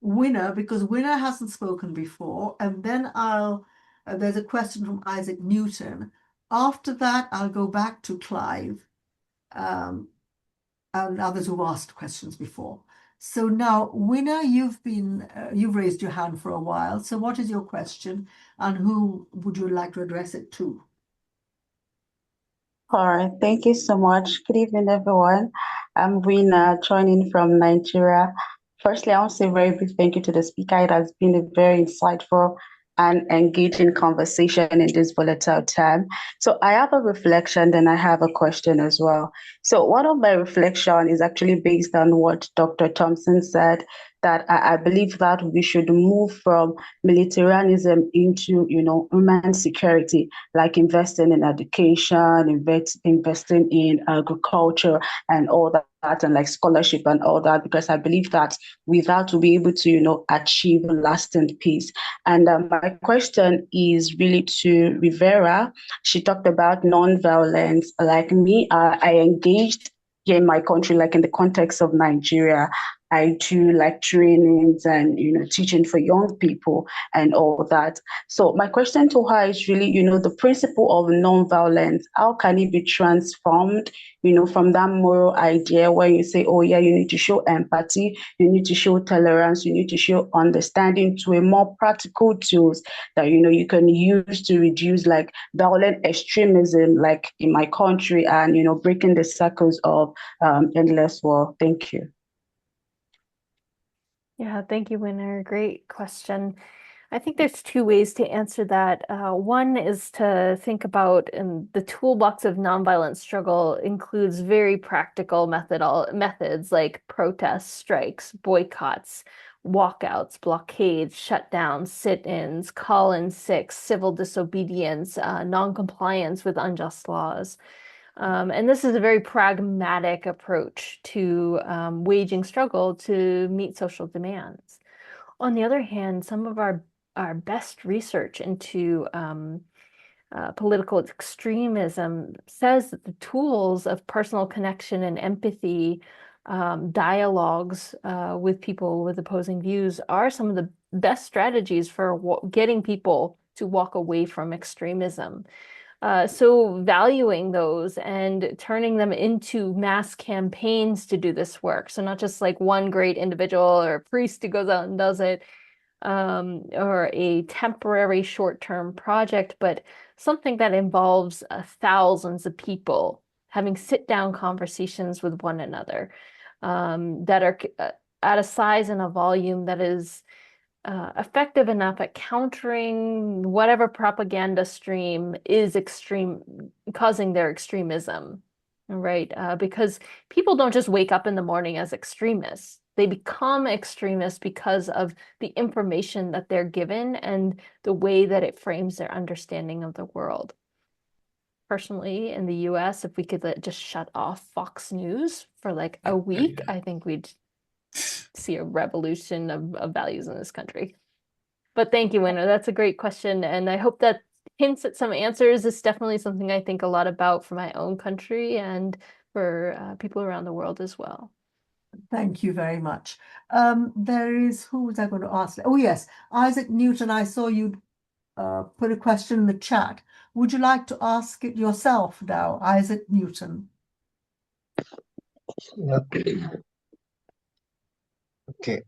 Winner, because Winner hasn't spoken before, and then there's a question from Isaac Newton. After that, I'll go back to Clive and others who've asked questions before. So now, Winner, you've raised your hand for a while. So what is your question, and who would you like to address it to? All right, thank you so much. Good evening, everyone. I'm Rina, joining from Nigeria. Firstly, I want to say a very big thank you to the speaker. It has been a very insightful and engaging conversation in this volatile time. So I have a reflection, then I have a question as well. So one of my reflection is actually based on what Dr. Thompson said, that I believe that we should move from militarism into, human security, like investing in education, investing in agriculture and all that, and like scholarship and all that, because I believe that without we'll be able to, achieve lasting peace. And my question is really to Rivera. She talked about nonviolence. Like me, I engaged here in my country, like in the context of Nigeria. I do like trainings and, teaching for young people and all that. So my question to her is really, the principle of nonviolence, how can it be transformed, from that moral idea where you say, oh yeah, you need to show empathy, you need to show tolerance, you need to show understanding, to a more practical tools that, you can use to reduce like violent extremism, like in my country, and, breaking the circles of endless war. Thank you. Yeah, thank you, Winner. Great question. I think there's two ways to answer that. One is to think about, and the toolbox of nonviolent struggle includes very practical methods like protests, strikes, boycotts, walkouts, blockades, shutdowns, sit-ins, call-in sick, civil disobedience, non-compliance with unjust laws. And this is a very pragmatic approach to waging struggle to meet social demands. On the other hand, some of our best research into political extremism says that the tools of personal connection and empathy, dialogues with people with opposing views are some of the best strategies for getting people to walk away from extremism. So valuing those and turning them into mass campaigns to do this work. So not just like one great individual or a priest who goes out and does it, or a temporary short-term project, but something that involves thousands of people having sit-down conversations with one another, that are at a size and a volume that is effective enough at countering whatever propaganda stream is causing their extremism, right? Because people don't just wake up in the morning as extremists. They become extremists because of the information that they're given and the way that it frames their understanding of the world. Personally, in the US, if we could just shut off Fox News for like a week, I think we'd see a revolution of values in this country. But thank you, Winner. That's a great question. And I hope that hints at some answers. It's definitely something I think a lot about for my own country and for people around the world as well. Thank you very much. Who was I going to ask? Oh, yes, Isaac Newton, I saw you put a question in the chat. Would you like to ask it yourself now, Isaac Newton? Okay. Okay.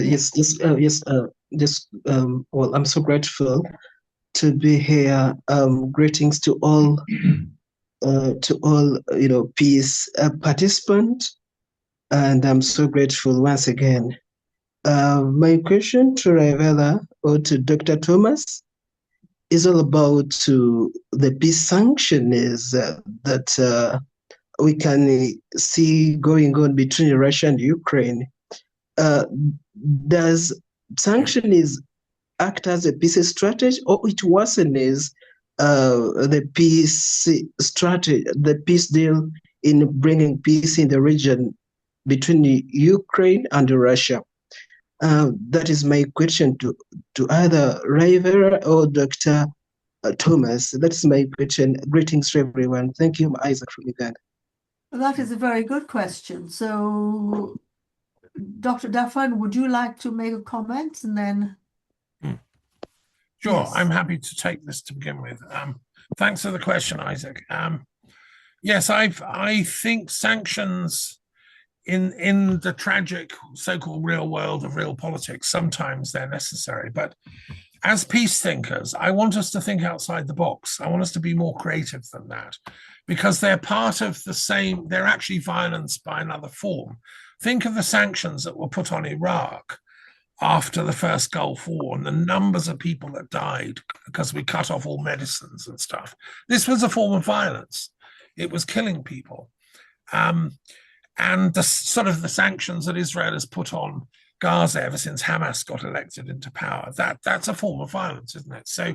Yes. Well, I'm so grateful to be here. Greetings to all, peace participants, and I'm so grateful once again. My question to Rivera or to Dr. Thomas is all about the peace sanction is that we can see going on between Russia and Ukraine. Does sanction is act as a peace strategy, or it worsens the peace strategy, the peace deal in bringing peace in the region between Ukraine and Russia? That is my question to either Rivera or Dr. Thomas. That's my question. Greetings to everyone. Thank you, Isaac from Uganda. Well, that is a very good question. So, Dr. Daffern, would you like to make a comment and then? Sure, Yes. I'm happy to take this to begin with. Thanks for the question, Isaac. Yes, I think sanctions in the tragic so-called real world of real politics, sometimes they're necessary. But as peace thinkers, I want us to think outside the box. I want us to be more creative than that, because they're part of the same, they're actually violence by another form. Think of the sanctions that were put on Iraq after the first Gulf War and the numbers of people that died because we cut off all medicines and stuff. This was a form of violence. It was killing people. And the sort of the sanctions that Israel has put on Gaza ever since Hamas got elected into power, that's a form of violence, isn't it? So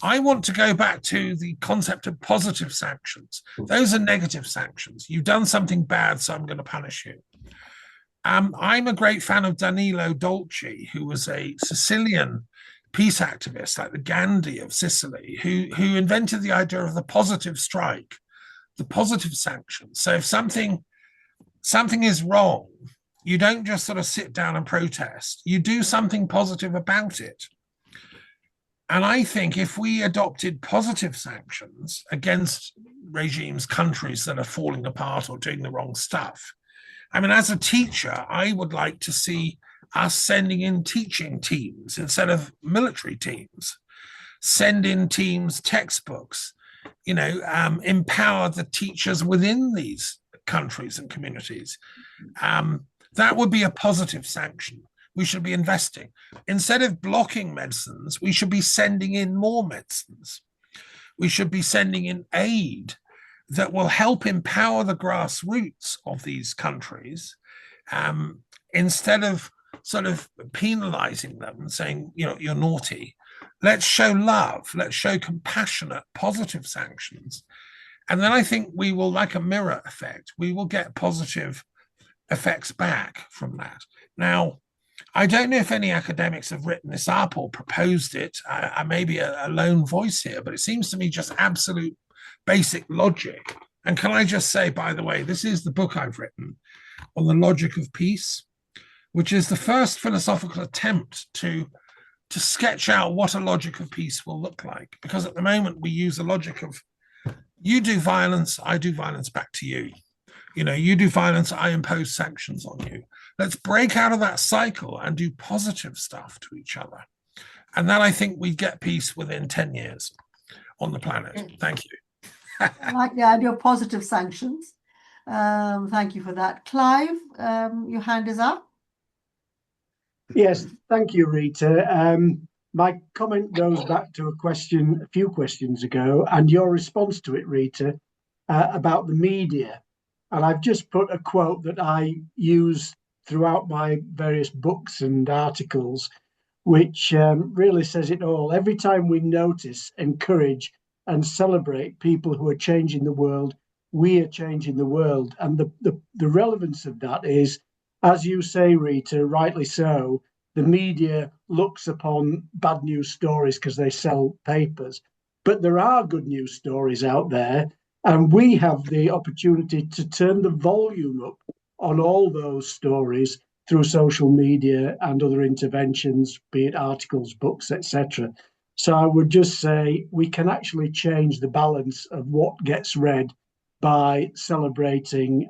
I want to go back to the concept of positive sanctions. Those are negative sanctions. You've done something bad, so I'm going to punish you. I'm a great fan of Danilo Dolci, who was a Sicilian peace activist, like the Gandhi of Sicily, who invented the idea of the positive strike, the positive sanction. So if something is wrong, you don't just sort of sit down and protest. You do something positive about it. And I think if we adopted positive sanctions against regimes, countries that are falling apart or doing the wrong stuff, I mean, as a teacher, I would like to see us sending in teaching teams instead of military teams, send in teams, textbooks, empower the teachers within these countries and communities. That would be a positive sanction. We should be investing. Instead of blocking medicines, we should be sending in more medicines. We should be sending in aid that will help empower the grassroots of these countries, instead of sort of penalizing them and saying, you're naughty. Let's show love. Let's show compassionate, positive sanctions. And then I think we will, like a mirror effect, we will get positive effects back from that. Now, I don't know if any academics have written this up or proposed it. I may be a lone voice here, but it seems to me just absolute basic logic. And can I just say, by the way, this is the book I've written on the logic of peace, which is the first philosophical attempt to sketch out what a logic of peace will look like. Because at the moment we use a logic of, you do violence, I do violence back to you. You do violence, I impose sanctions on you. Let's break out of that cycle and do positive stuff to each other. And then I think we get peace within 10 years on the planet. Thank you. I like the idea of positive sanctions. Thank you for that. Clive, your hand is up. Yes, thank you, Rita. My comment goes back to a few questions ago, and your response to it, Rita, about the media. And I've just put a quote that I use throughout my various books and articles, which really says it all. Every time we notice, encourage, and celebrate people who are changing the world, we are changing the world. And the relevance of that is, as you say, Rita, rightly so, the media looks upon bad news stories because they sell papers. But there are good news stories out there, and we have the opportunity to turn the volume up on all those stories through social media and other interventions, be it articles, books, etc. So I would just say we can actually change the balance of what gets read by celebrating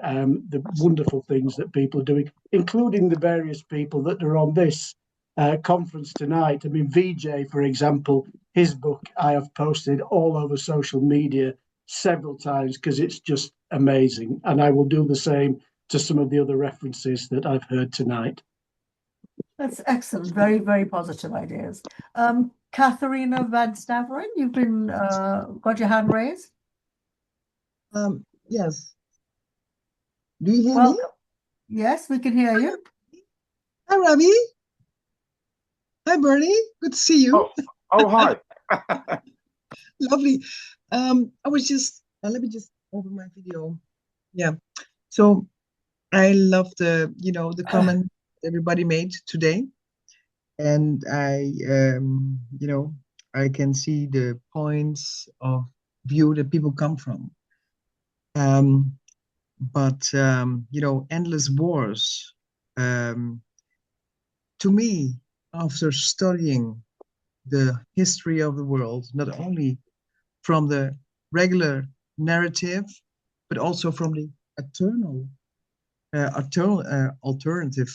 the wonderful things that people are doing, including the various people that are on this conference tonight. I mean, Vijay, for example, his book I have posted all over social media several times because it's just amazing. And I will do the same to some of the other references that I've heard tonight. That's excellent. Very, very positive ideas. Katharina Van Staveren, you've been got your hand raised. Yes. Do you hear me? Welcome. Yes, we can hear you. Hi, Ravi. Hi, Bernie. Good to see you. Oh, hi. Lovely. I was just let me just open my video. Yeah. So I love the the comment everybody made today, and I I can see the points of view that people come from. But endless wars. To me, after studying the history of the world, not only from the regular narrative, but also from the alternative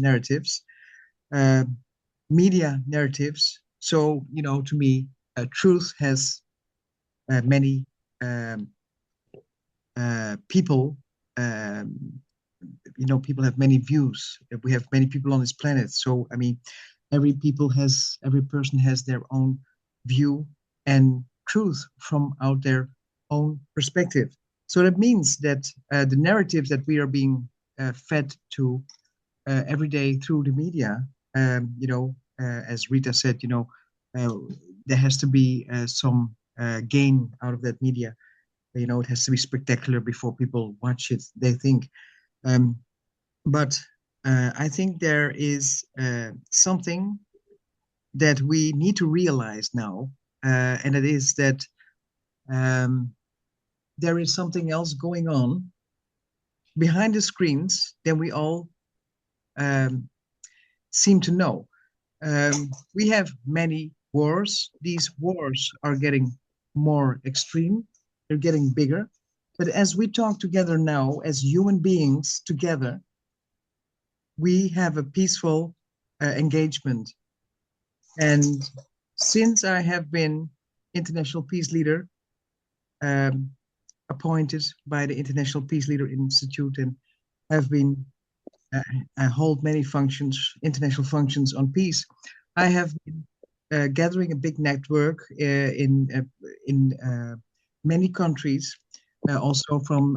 narratives, media narratives. So, to me, truth has many people. People have many views. We have many people on this planet. So, I mean, every person has their own view and truth from out their own perspective. So that means that the narrative that we are being fed to every day through the media, as Rita said, there has to be some gain out of that media. It has to be spectacular before people watch it, they think. But I think there is something that we need to realize now, and it is that there is something else going on behind the screens than we all seem to know. We have many wars. These wars are getting more extreme. They're getting bigger. But as we talk together now, as human beings together, we have a peaceful engagement. And since I have been International Peace Leader, appointed by the International Peace Leader Institute, and have been I hold many functions, international functions on peace, I have been gathering a big network in many countries, also from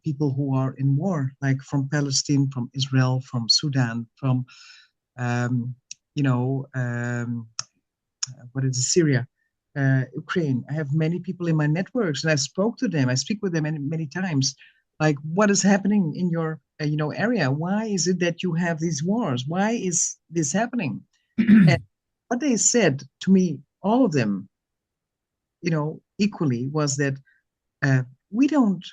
people who are in war, like from Palestine, from Israel, from Sudan, from Syria, Ukraine. I have many people in my networks, and I spoke to them. I speak with them many times. Like, what is happening in your area? Why is it that you have these wars? Why is this happening? And what they said to me, all of them, equally, was that we don't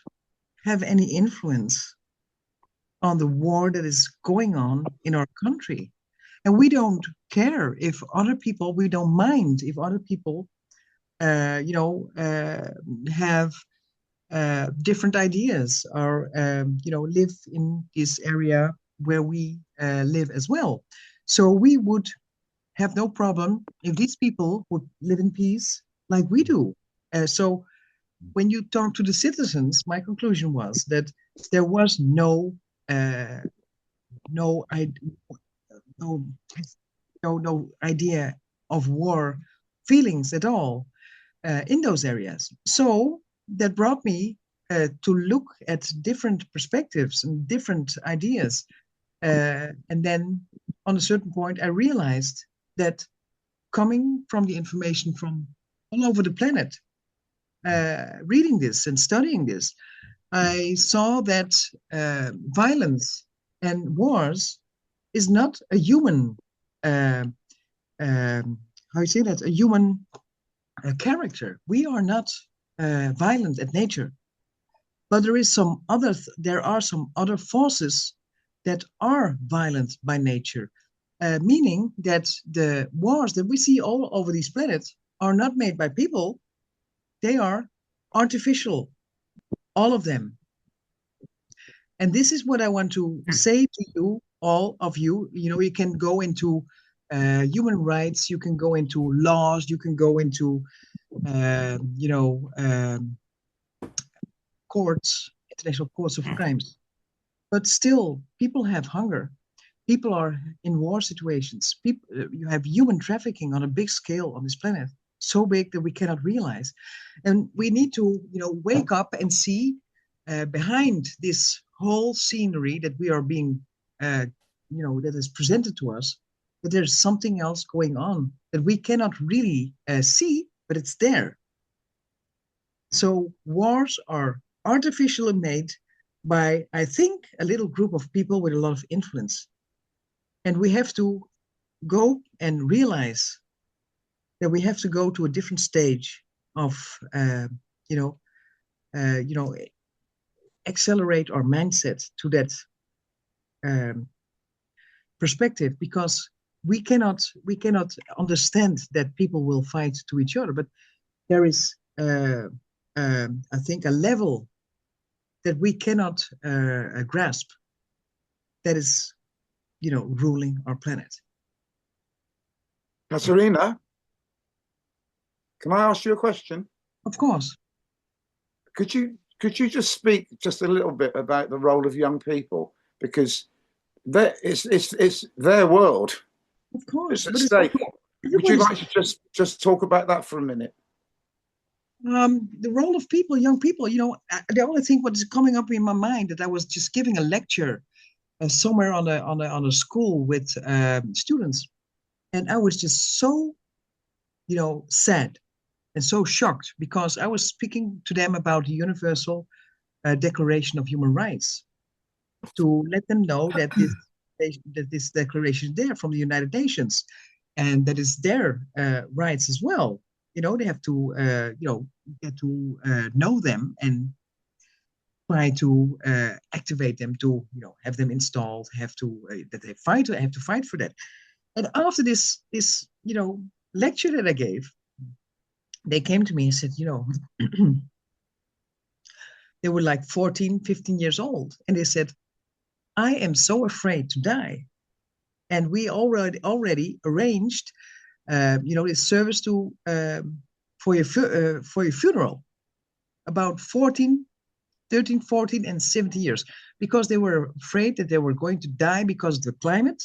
have any influence on the war that is going on in our country. And we don't care if other people, we don't mind if other people, have different ideas or, live in this area where we live as well. So we would have no problem if these people would live in peace like we do. So when you talk to the citizens, my conclusion was that there was no idea of war feelings at all in those areas. So that brought me to look at different perspectives and different ideas. And then on a certain point, I realized that coming from the information from all over the planet, reading this and studying this, I saw that violence and wars is not a human, a human character. We are not violent at nature, but there are some other forces that are violent by nature. meaning that the wars that we see all over these planets are not made by people. They are artificial, all of them. And this is what I want to say to you, all of you. You know, you can go into human rights, you can go into laws, you can go into, courts, international courts of crimes. But still, people have hunger. People are in war situations. People, you have human trafficking on a big scale on this planet, so big that we cannot realize. And we need to, wake up and see behind this whole scenery that we are being, that is presented to us, that there's something else going on that we cannot really see, but it's there. So wars are artificially made by, I think, a little group of people with a lot of influence. And we have to go and realize that we have to go to a different stage of, accelerate our mindset to that perspective, because we cannot understand that people will fight to each other, but there is, I think, a level that we cannot grasp that is, ruling our planet. Katerina, can I ask you a question? Of course. Could you just speak just a little bit about the role of young people, because it's their world. Of course. It's at stake. Would you like to just talk about that for a minute? The role of people, young people. The only thing what is coming up in my mind that I was just giving a lecture somewhere on a school with students, and I was just so, sad and so shocked, because I was speaking to them about the Universal Declaration of Human Rights, to let them know that this declaration is there from the United Nations, and that is their rights as well. They have to, get to know them and try to activate them to, have them installed, have to fight for that. And after this, lecture that I gave, they came to me and said, they were like 14, 15 years old. And they said, I am so afraid to die. And we already arranged, this service for your funeral, about 13, 14, and 17 years, because they were afraid that they were going to die because of the climate.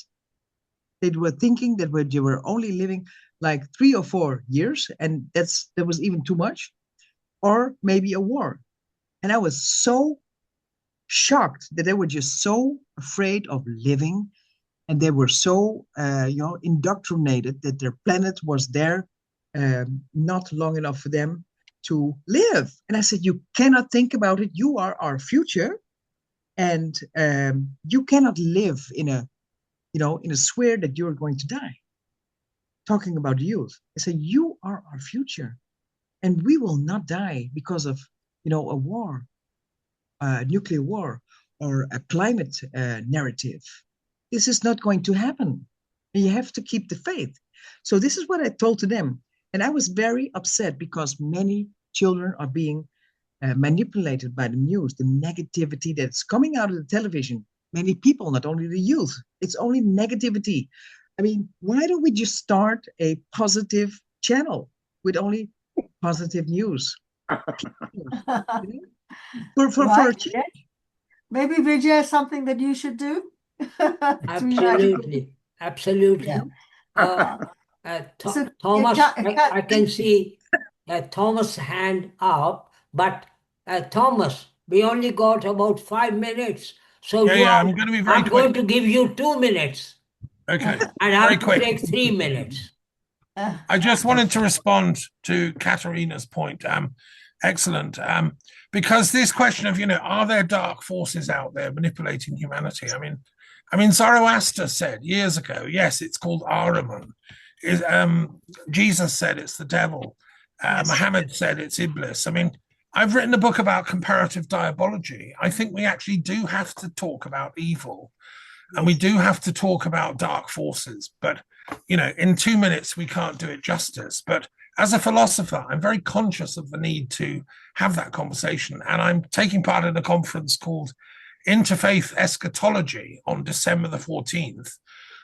They were thinking that they were only living like 3 or 4 years, and that was even too much, or maybe a war. And I was so shocked that they were just so afraid of living, and they were so indoctrinated that their planet was there not long enough for them to live. And I said, you cannot think about it. You are our future, and you cannot live in a sphere that you're going to die. Talking about youth, I said, you are our future, and we will not die because of a war, a nuclear war, or a climate narrative. This is not going to happen. And you have to keep the faith. So this is what I told to them. And I was very upset because many children are being manipulated by the news, the negativity that's coming out of the television. Many people, not only the youth, it's only negativity. I mean, why don't we just start a positive channel with only positive news? For maybe Vijay is something that you should do. Absolutely. Yeah. Thomas, I can see Thomas' hand up, but Thomas, we only got about 5 minutes. So I'm going to be very I'm quick. going to give you 2 minutes. Okay. And I very have to quick. take 3 minutes. I just wanted to respond to Katerina's point. Excellent. Because this question of, are there dark forces out there manipulating humanity? I mean, Zoroaster said years ago, yes, it's called Ahriman. Jesus said it's the devil. Muhammad said it's Iblis. I mean, I've written a book about comparative diabology. I think we actually do have to talk about evil. And we do have to talk about dark forces, but in 2 minutes we can't do it justice. But as a philosopher, I'm very conscious of the need to have that conversation. And I'm taking part in a conference called Interfaith Eschatology on December the 14th,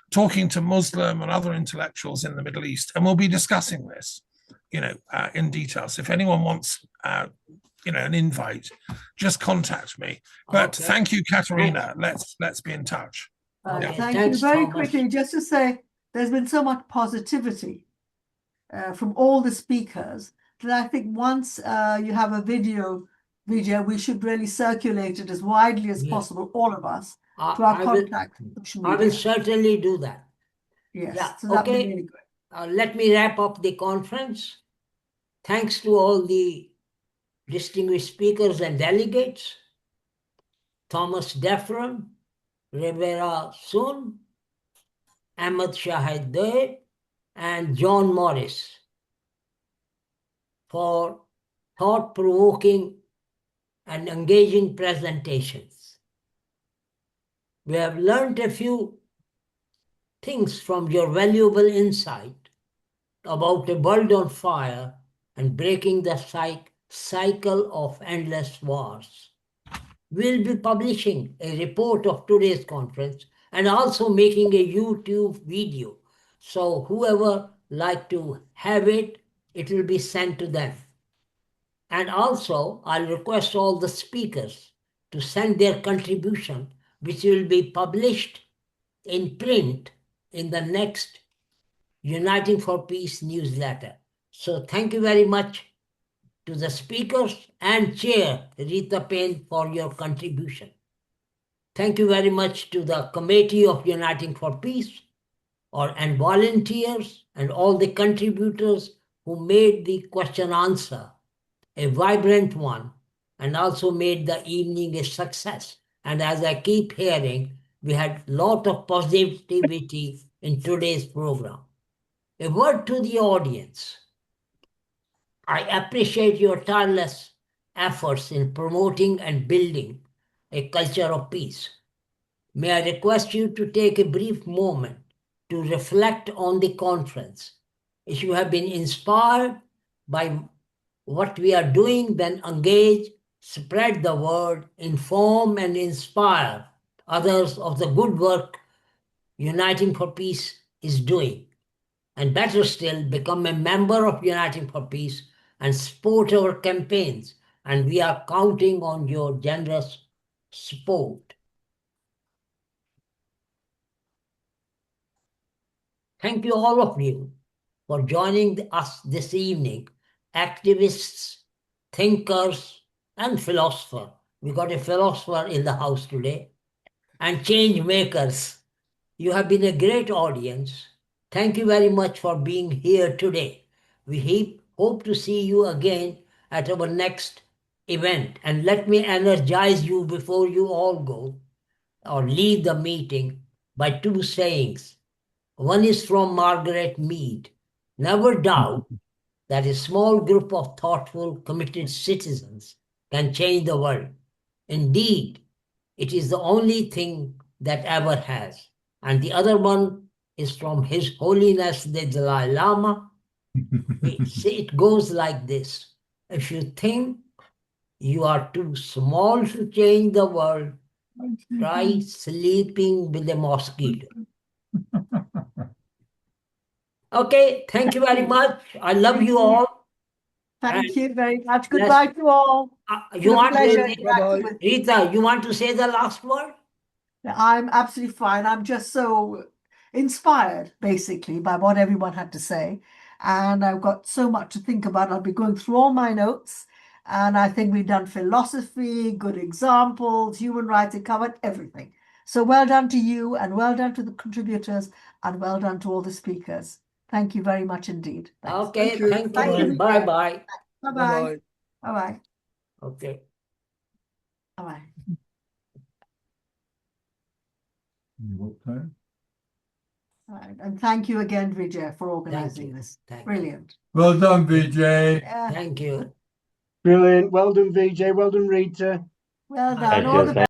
talking to Muslim and other intellectuals in the Middle East. And we'll be discussing this, in detail. So if anyone wants, an invite, just contact me. But Okay. thank you, Katerina. Let's be in touch. Okay, Thank thanks, you. Very Thomas. quickly, just to say, there's been so much positivity from all the speakers that I think once you have a video, Vijay, we should really circulate it as widely as Yes. possible, all of us, I- to our I will- contacts on social I will media. certainly do that. Yes, Yeah, so that'd be okay. really good. Let me wrap up the conference. Thanks to all the distinguished speakers and delegates, Thomas Daffern, Rivera Sun, Ahmed Shahid Day, and John Morris for thought-provoking and engaging presentations. We have learned a few things from your valuable insight about a world on fire and breaking the cycle of endless wars. We'll be publishing a report of today's conference and also making a YouTube video. So whoever like to have it, it will be sent to them. And also, I'll request all the speakers to send their contribution, which will be published in print in the next Uniting for Peace newsletter. So thank you very much to the speakers and Chair Rita Payne for your contribution. Thank you very much to the Committee of Uniting for Peace and volunteers and all the contributors who made the question answer a vibrant one and also made the evening a success. And as I keep hearing, we had a lot of positivity in today's program. A word to the audience. I appreciate your tireless efforts in promoting and building a culture of peace. May I request you to take a brief moment to reflect on the conference. If you have been inspired by what we are doing, then engage, spread the word, inform and inspire others of the good work Uniting for Peace is doing. And better still, become a member of Uniting for Peace and support our campaigns. And we are counting on your generous support. Thank you, all of you, for joining us this evening, activists, thinkers, and philosophers. We got a philosopher in the house today, and change makers. You have been a great audience. Thank you very much for being here today. We hope to see you again at our next event. And let me energize you before you all go or leave the meeting by two sayings. One is from Margaret Mead. Never doubt that a small group of thoughtful, committed citizens can change the world. Indeed, it is the only thing that ever has. And the other one is from His Holiness the Dalai Lama. It goes like this. If you think you are too small to change the world, try sleeping with a mosquito. Okay, thank you very much. I love you all. Thank you very much. Goodbye to all. It's You been a want pleasure to, interacting with you. Rita, you want to say the last word? I'm absolutely fine. I'm just so inspired, basically, by what everyone had to say. And I've got so much to think about. I'll be going through all my notes. And I think we've done philosophy, good examples, human rights, it covered everything. So well done to you, and well done to the contributors, and well done to all the speakers. Thank you very much indeed. Thanks. Okay, thank you. Bye-bye. Bye-bye. Bye-bye. Okay. Bye-bye. What time? All right. And thank you again, Vijay, for organizing this. Brilliant. Well done, Vijay. Yeah. Thank you. Brilliant. Well done, Vijay. Well done, Rita. Well Thank done. All you. the